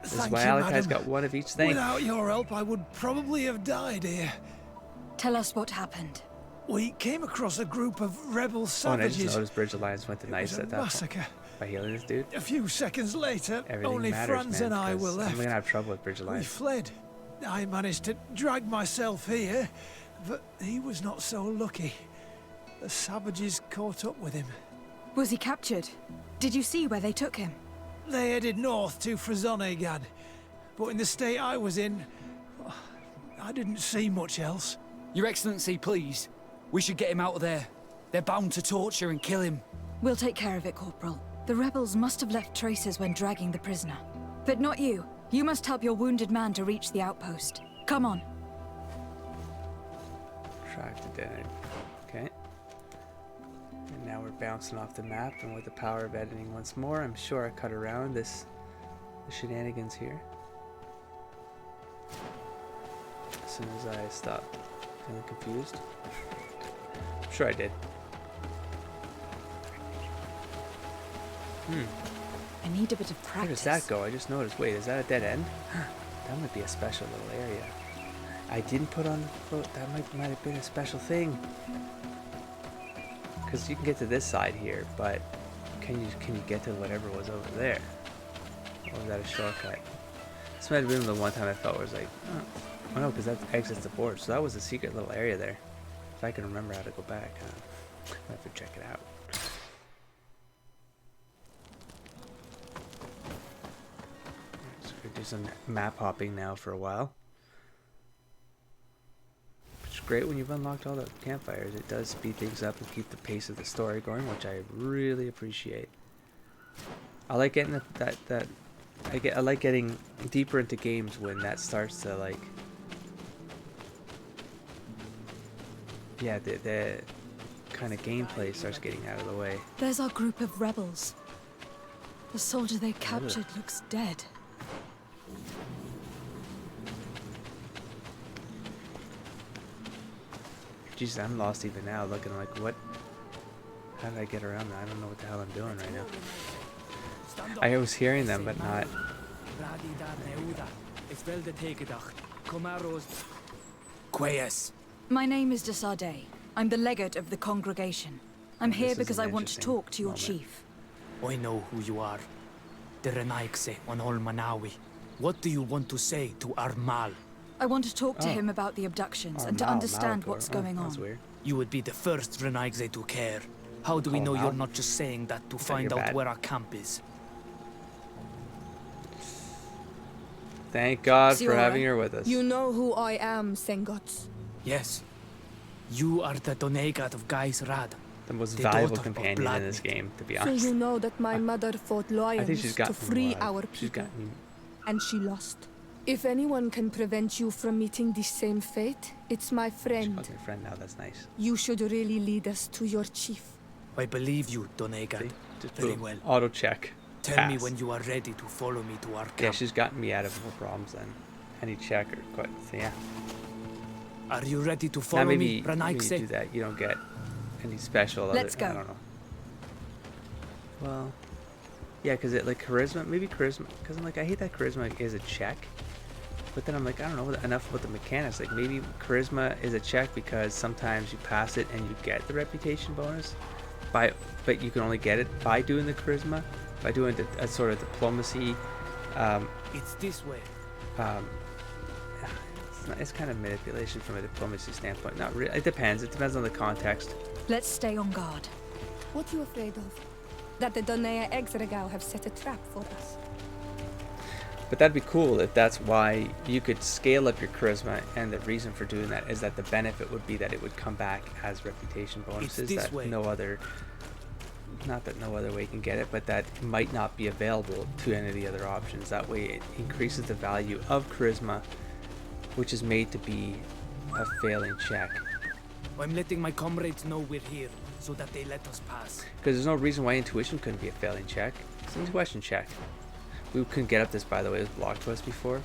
This is Thank why you, Alakai's madam. got one of each thing. Without your help, I would probably have died here. Tell us what happened. We came across a group of rebel Oh, and I savages. just noticed Bridge Alliance went to It was nice a at that point. massacre. By healing this dude. A few seconds later, Everything only matters, Franz man, and I were 'cause left. I'm gonna have trouble with Bridge We Alliance. fled. I managed to drag myself here, but he was not so lucky. The savages caught up with him. Was he captured? Did you see where they took him? They headed north to Frazonegad, but in the state I was in, I didn't see much else. Your Excellency, please. We should get him out of there. They're bound to torture and kill him. We'll take care of it, Corporal. The rebels must have left traces when dragging the prisoner. But not you. You must help your wounded man to reach the outpost. Come on. Track to dead. Okay. And now we're bouncing off the map, and with the power of editing once more, I'm sure I cut around the shenanigans here. as soon as I stopped feeling confused. I'm sure I did. I need a bit of Where practice. does that go? I just noticed. Wait, is that a dead end? That might be a special little area. I didn't put on the foot. That might have been a special thing. Because you can get to this side here, but can you get to whatever was over there? Or was that a shortcut? This might have been the one time I felt where it was like, oh no, because that exits the board. So that was a secret little area there. If I can remember how to go back, I have to check it out. So we're gonna do some map hopping now for a while. Which is great when you've unlocked all the campfires. It does speed things up and keep the pace of the story going, which I really appreciate. I like getting I like getting deeper into games when that starts to like, yeah, the kind of gameplay starts getting out of the way. There's our group of rebels. The soldier they captured looks dead. Jeez, I'm lost even now, looking like, what? How did I get around that? I don't know what the hell I'm doing right now. I was hearing them, but not. My name is de Sardet. I'm the legate of the congregation. I'm here This is because an I want to interesting talk to your moment. chief. I know who you are. The Renaigse on Olmanawi. What do you want to say to Armal? I want to talk to Oh. him about the abductions Oh, and to Mal- understand Malachor. what's Oh, going that's on. weird. You would be the first Renaigse to care. How do we Call know him you're out. not just saying that to that find your out bad? where our camp is? Thank God for Siora, having her with us. You know who I am, Sengots. Yes. You are the Donegat of Gais Rad. The most the valuable daughter of companion in this Blood. game, to be So honest. you know that my mother fought I think lions she's to gotten free a lot. our She's people, gotten. and she lost. If anyone can prevent you from meeting the same fate, it's my She friend. calls me friend now. That's nice. You should really lead us to your chief. I believe you, Donegat. See? Just Very boom. well. Auto check. Tell me Pass. when you are ready to follow me to our camp. Yeah, she's gotten me out of more problems than any check or quite. So yeah. Are you ready to Now follow maybe me, when you do Renaigse? that, you don't get any special. Let's I go. don't know. Well, yeah, because it like charisma. Maybe charisma. Because I'm like, I hate that charisma is a check. But then I'm like, I don't know enough about the mechanics. Like maybe charisma is a check because sometimes you pass it and you get the reputation bonus, but you can only get it by doing the charisma, by doing a sort of diplomacy. It's this way. It's kind of manipulation from a diplomacy standpoint. Not really. It depends. It depends on the context. Let's stay on guard. What are you afraid of? That the Donea Exregau have set a trap for us. But that'd be cool if that's why you could scale up your charisma, and the reason for doing that is that the benefit would be that it would come back as reputation bonuses this that way. no other, not that no other way can get it, but that might not be available to any of the other options. That way it increases the value of charisma, which is made to be a failing check. I'm letting my comrades know we're here, so that they let us pass. Because there's no reason why intuition couldn't be a failing check. It's an intuition check. We couldn't get up this, by the way. It was blocked to us before.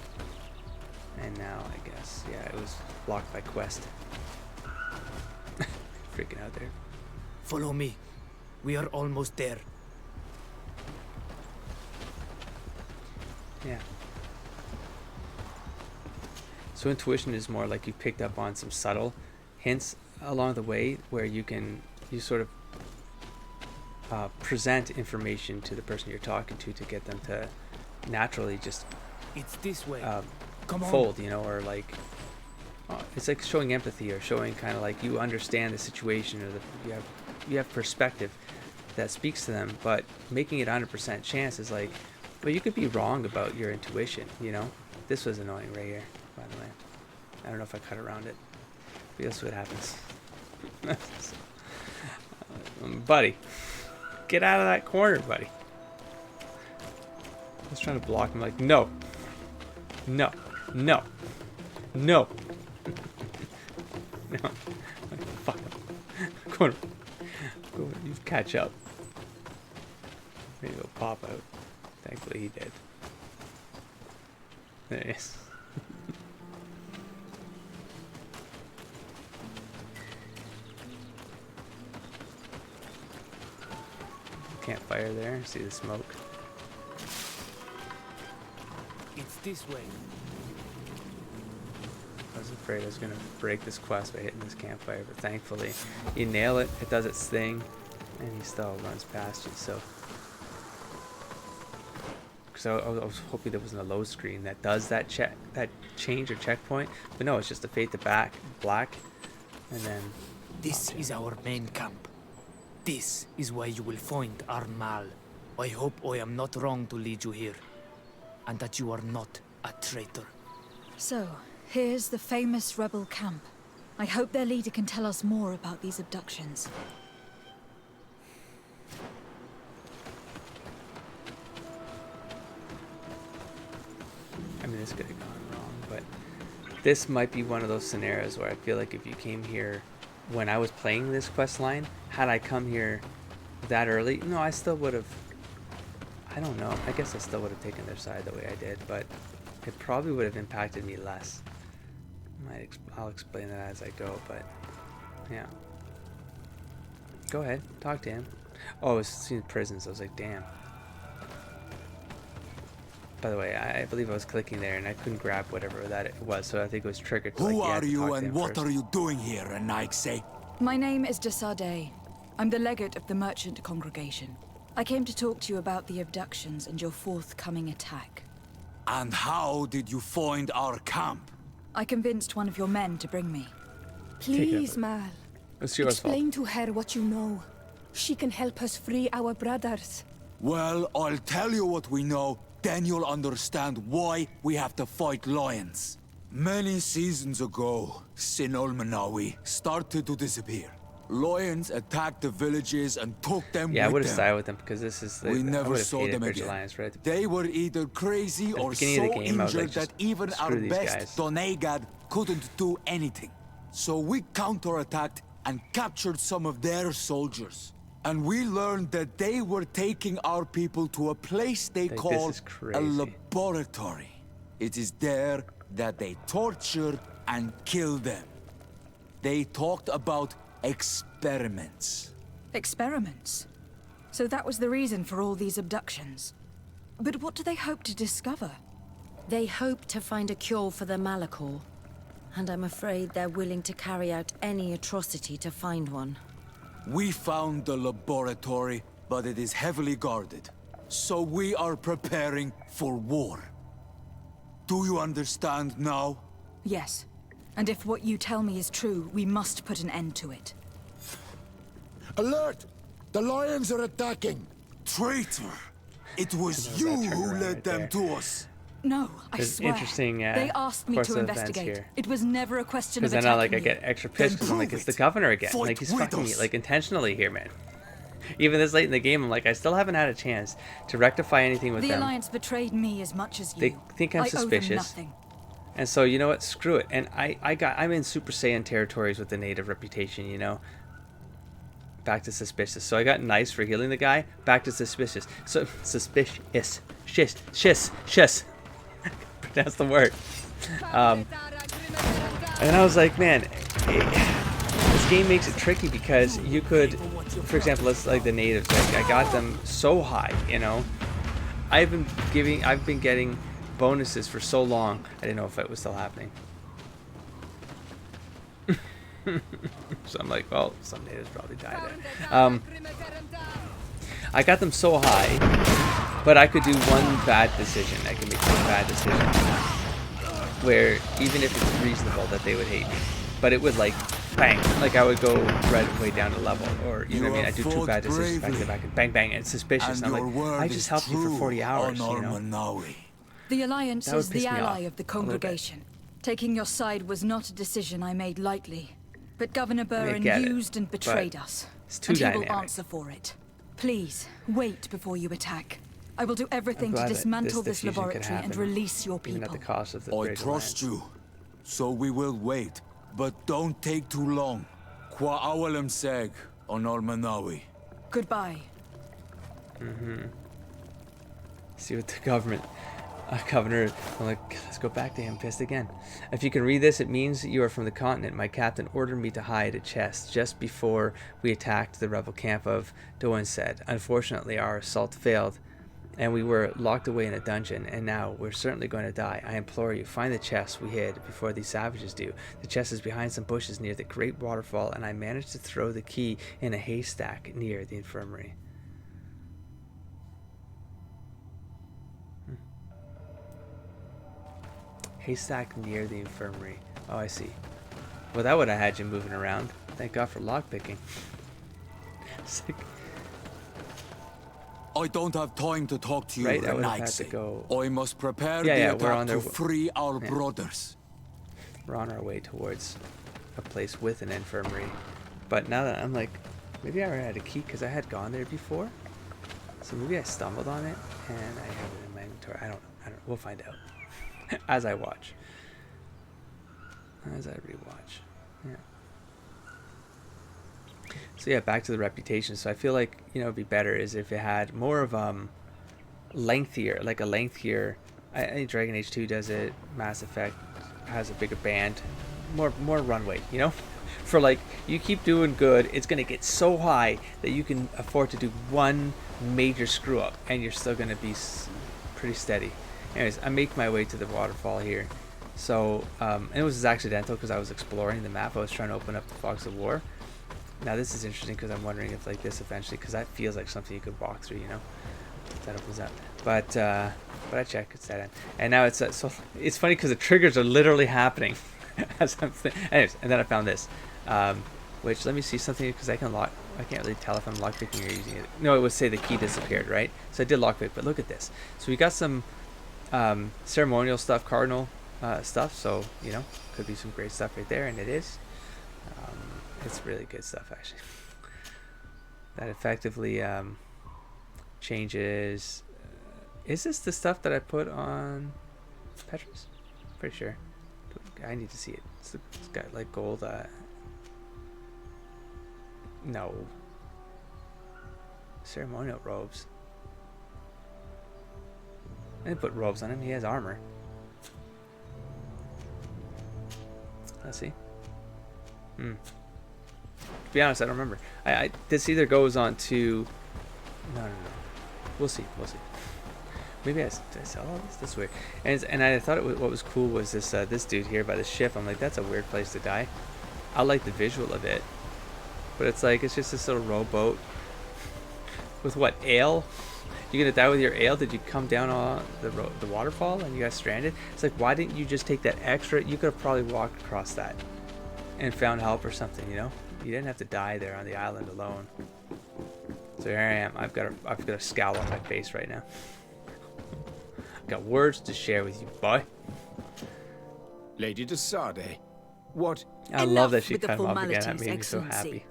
And now, I guess, yeah, it was blocked by quest. Freaking out there. Follow me. We are almost there. Yeah. So intuition is more like you've picked up on some subtle hints along the way where you sort of present information to the person you're talking to get them to naturally just It's this way. Come on. fold, or like it's like showing empathy or showing kind of like you understand the situation, or you have perspective that speaks to them. But making it 100% chance is like, well, you could be wrong about your intuition. This was annoying right here, by the way. I don't know if I cut around it, but that's what happens. Buddy, get out of that corner, buddy. I was trying to block him, like, no. No. No. No. No. Fuck him. Go, you catch up. Maybe he'll pop out. Thankfully he did. There he is. fire there. See the smoke. It's this way. I was afraid I was going to break this quest by hitting this campfire, but thankfully you nail it, it does its thing, and he still runs past you. So I was hoping there wasn't a load screen that does that change or checkpoint, but no, it's just to fade to black, and then This is our main camp. This is where you will find Armal. I hope I am not wrong to lead you here, and that you are not a traitor. So, here's the famous rebel camp. I hope their leader can tell us more about these abductions. I mean, this could have gone wrong, but this might be one of those scenarios where I feel like if you came here when I was playing this quest line, had I come here that early, no, I still would have, I don't know, I guess I still would have taken their side the way I did, but it probably would have impacted me less. I'll explain that as I go, but yeah. Go ahead, talk to him. Oh, I was seeing prisons, I was like, damn. By the way, I believe I was clicking there and I couldn't grab whatever that it was, so I think it was triggered. To, Who like, are you and what are you doing here, Renaigse? My name is Desardet. I'm the legate of the merchant congregation. I came to talk to you about the abductions and your forthcoming attack. And how did you find our camp? I convinced one of your men to bring me. Please, Mal. It's your Explain to her what you know. She can help us free our brothers. Well, I'll tell you what we know, then you'll understand why we have to fight lions. Many seasons ago, Sin Olmanawi started to disappear. Lions attacked the villages and took them with them. Yeah, I would have sided with them because this is the, we never saw them again. Lions, right? They were either crazy or so injured that even our best Doneigad couldn't do anything. So we counterattacked and captured some of their soldiers. And we learned that they were taking our people to a place they call a laboratory. It is there that they torture and kill them. They talked about experiments. Experiments? So that was the reason for all these abductions. But what do they hope to discover? They hope to find a cure for the Malachor. And I'm afraid they're willing to carry out any atrocity to find one. We found the laboratory, but it is heavily guarded. So we are preparing for war. Do you understand now? Yes. And if what you tell me is true, we must put an end to it. Alert! The lions are attacking! Traitor! It was you who led them to us! No, I swear. Interesting, they asked me to investigate. It was never a question of attacking. Because then I get extra pissed because I'm like, it's the governor again. Fight like, he's fucking me, like, intentionally here, man. Even this late in the game, I'm like, I still haven't had a chance to rectify anything with them. The Alliance betrayed me as much as you. They think I'm suspicious. Owe them nothing. And so, you know what? Screw it. And I'm in Super Saiyan territories with the native reputation, you know? Back to suspicious. So I got nice for healing the guy. Back to suspicious. So, suspicious. Shish. That's the word. And I was like, man, this game makes it tricky because you could, for example, let's like the natives. Like I got them so high, you know. I've been getting bonuses for so long. I didn't know if it was still happening. So I'm like, well, some natives probably died there. I got them so high, but I could do one bad decision. I can make one bad decision where even if it's reasonable that they would hate me, but it would like, bang, like I would go right way down to level, or you know what I mean? I do two bad decisions back to back, and bang, bang, and it's suspicious. And I'm like, I just helped you for 40 hours, you know? The Alliance is the ally of the congregation. Taking your side was not a decision I made lightly, but Governor Buren used and betrayed us, and he will answer for it. Please, wait before you attack. I will do everything to dismantle this laboratory and release your people. At the cost of the I trust you, so we will wait, but don't take too long. Qua awalem seg on Olmanawi. Goodbye. See what the government... Governor, I'm like, let's go back to him, pissed again. If you can read this, it means you are from the continent. My captain ordered me to hide a chest just before we attacked the rebel camp of Doen said. Unfortunately, our assault failed, and we were locked away in a dungeon, and now we're certainly going to die. I implore you, find the chest we hid before these savages do. The chest is behind some bushes near the great waterfall, and I managed to throw the key in a haystack near the infirmary. Haystack near the infirmary. Oh, I see. Well, that would have had you moving around. Thank God for lockpicking. I don't have time to talk to you, right, I would have had to go. I must prepare the attack to free our yeah. brothers. We're on our way towards a place with an infirmary. But now that I'm like, maybe I already had a key because I had gone there before. So maybe I stumbled on it and I have it in my inventory. I don't know. We'll find out. As I watch. As I rewatch. Yeah. So yeah, back to the reputation. So I feel like, you know, it'd be better is if it had more of lengthier, like a lengthier. I think Dragon Age 2 does it. Mass Effect has a bigger band, more runway. You know, for like you keep doing good, it's gonna get so high that you can afford to do one major screw up, and you're still gonna be pretty steady. Anyways, I make my way to the waterfall here. So, and it was accidental because I was exploring the map. I was trying to open up the Fogs of War. Now this is interesting because I'm wondering if like this eventually, because that feels like something you could walk through, you know, that opens up. But I check, it's that end. And now it's so it's funny because the triggers are literally happening as I'm anyways, and then I found this, which let me see something because I can't really tell if I'm lockpicking or using it. No, it would say the key disappeared, right? So I did lockpick, but look at this. So we got some ceremonial stuff, cardinal stuff, so you know, could be some great stuff right there, and it is. It's really good stuff actually. That effectively changes. Is this the stuff that I put on Petrus? Pretty sure. I need to see it. It's got like gold. No. Ceremonial robes. I didn't put robes on him. He has armor. Let's see. To be honest, I don't remember. This either goes on to. No. We'll see. Maybe did I sell all this? That's weird. And I thought what was cool was this dude here by the ship. I'm like, that's a weird place to die. I like the visual of it, but it's like it's just this little rowboat with what, ale? You're gonna die with your ale? Did you come down on the waterfall and you got stranded? It's like, why didn't you just take that extra? You could have probably walked across that and found help or something, you know? You didn't have to die there on the island alone. So here I am. I've got a scowl on my face right now. I've got words to share with you, boy. Lady de Sardet, what? I love that she cut him off again. That made me so happy.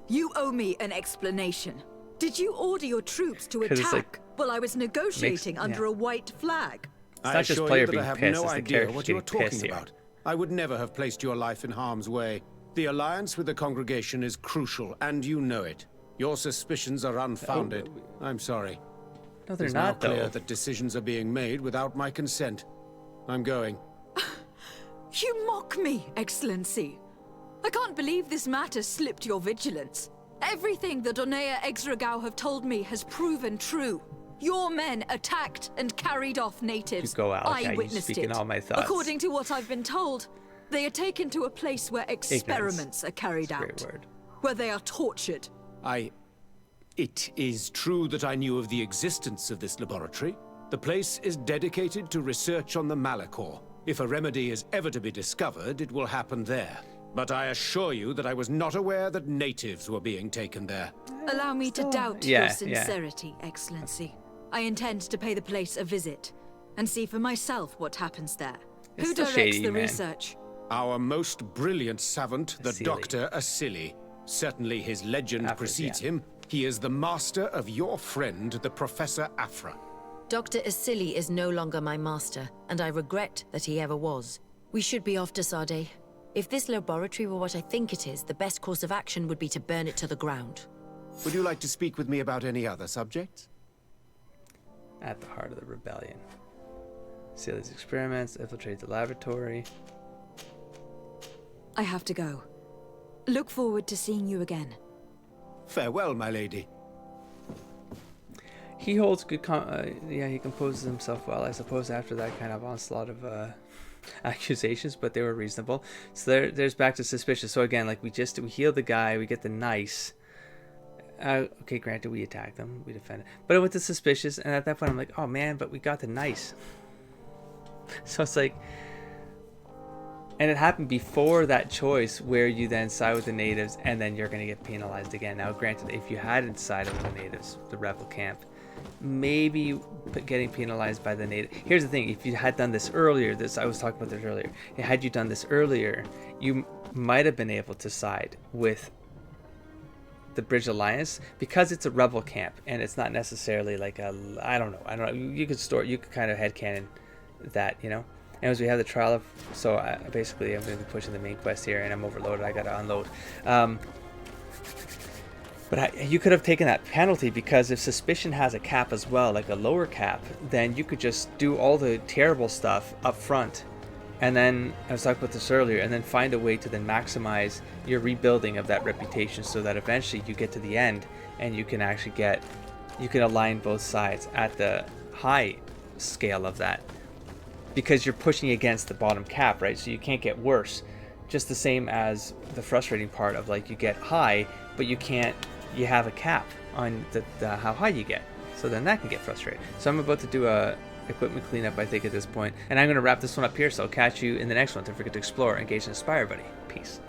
You owe me an explanation. Did you order your troops to attack while I was negotiating under a white flag? It's not just player being pissed, no it's the idea character what you are getting pissed talking here. about. I would never have placed your life in harm's way. The alliance with the congregation is crucial, and you know it. Your suspicions are unfounded. I'm sorry. No, they're It's not, now clear though. that decisions are being made without my consent. I'm going. You mock me, Excellency. I can't believe this matter slipped your vigilance. Everything the Donea Exregao have told me has proven true. Your men attacked and carried off natives. You go, Alec. I witnessed speaking it. all my thoughts. According to what I've been told, they are taken to a place where experiments are carried out. Great word. Where they are tortured. It is true that I knew of the existence of this laboratory. The place is dedicated to research on the Malachor. If a remedy is ever to be discovered, it will happen there. But I assure you that I was not aware that natives were being taken there. Allow me to doubt your sincerity, Excellency. I intend to pay the place a visit and see for myself what happens there. Who directs the research? Our most brilliant savant, the Dr. Asili. Certainly his legend precedes him. He is the master of your friend, the Professor Afra. Dr. Asili is no longer my master, and I regret that he ever was. We should be off to Sardet. If this laboratory were what I think it is, the best course of action would be to burn it to the ground. Would you like to speak with me about any other subjects? At the heart of the rebellion. Seal these experiments, infiltrate the laboratory. I have to go. Look forward to seeing you again. Farewell, my lady. He holds good yeah, he composes himself well, I suppose, after that kind of onslaught of accusations, but they were reasonable. So there's back to suspicious. So again, like we heal the guy, we get the nice. Okay, granted, we attack them, we defend it, but it went to suspicious, and at that point I'm like, oh man, but we got the nice. So it's like, and it happened before that choice where you then side with the natives and then you're going to get penalized again. Now granted, if you hadn't sided with the natives, the rebel camp, maybe getting penalized by the native. Here's the thing, if you had done this earlier, I was talking about this earlier, had you done this earlier, you might have been able to side with the Bridge Alliance, because it's a rebel camp and it's not necessarily like a, I don't know, you could kind of headcanon that, you know. And as we have the trial of, so basically I'm going to be pushing the main quest here and I'm overloaded, I got to unload. But you could have taken that penalty, because if suspicion has a cap as well, like a lower cap, then you could just do all the terrible stuff up front. And then, I was talking about this earlier, and then find a way to then maximize your rebuilding of that reputation so that eventually you get to the end and you can actually you can align both sides at the high scale of that. Because you're pushing against the bottom cap, right? So you can't get worse. Just the same as the frustrating part of, like, you get high, but you have a cap on how high you get. So then that can get frustrating. So I'm about to do a equipment cleanup, I think, at this point. And I'm going to wrap this one up here, so I'll catch you in the next one. Don't forget to explore, engage, and inspire, buddy. Peace.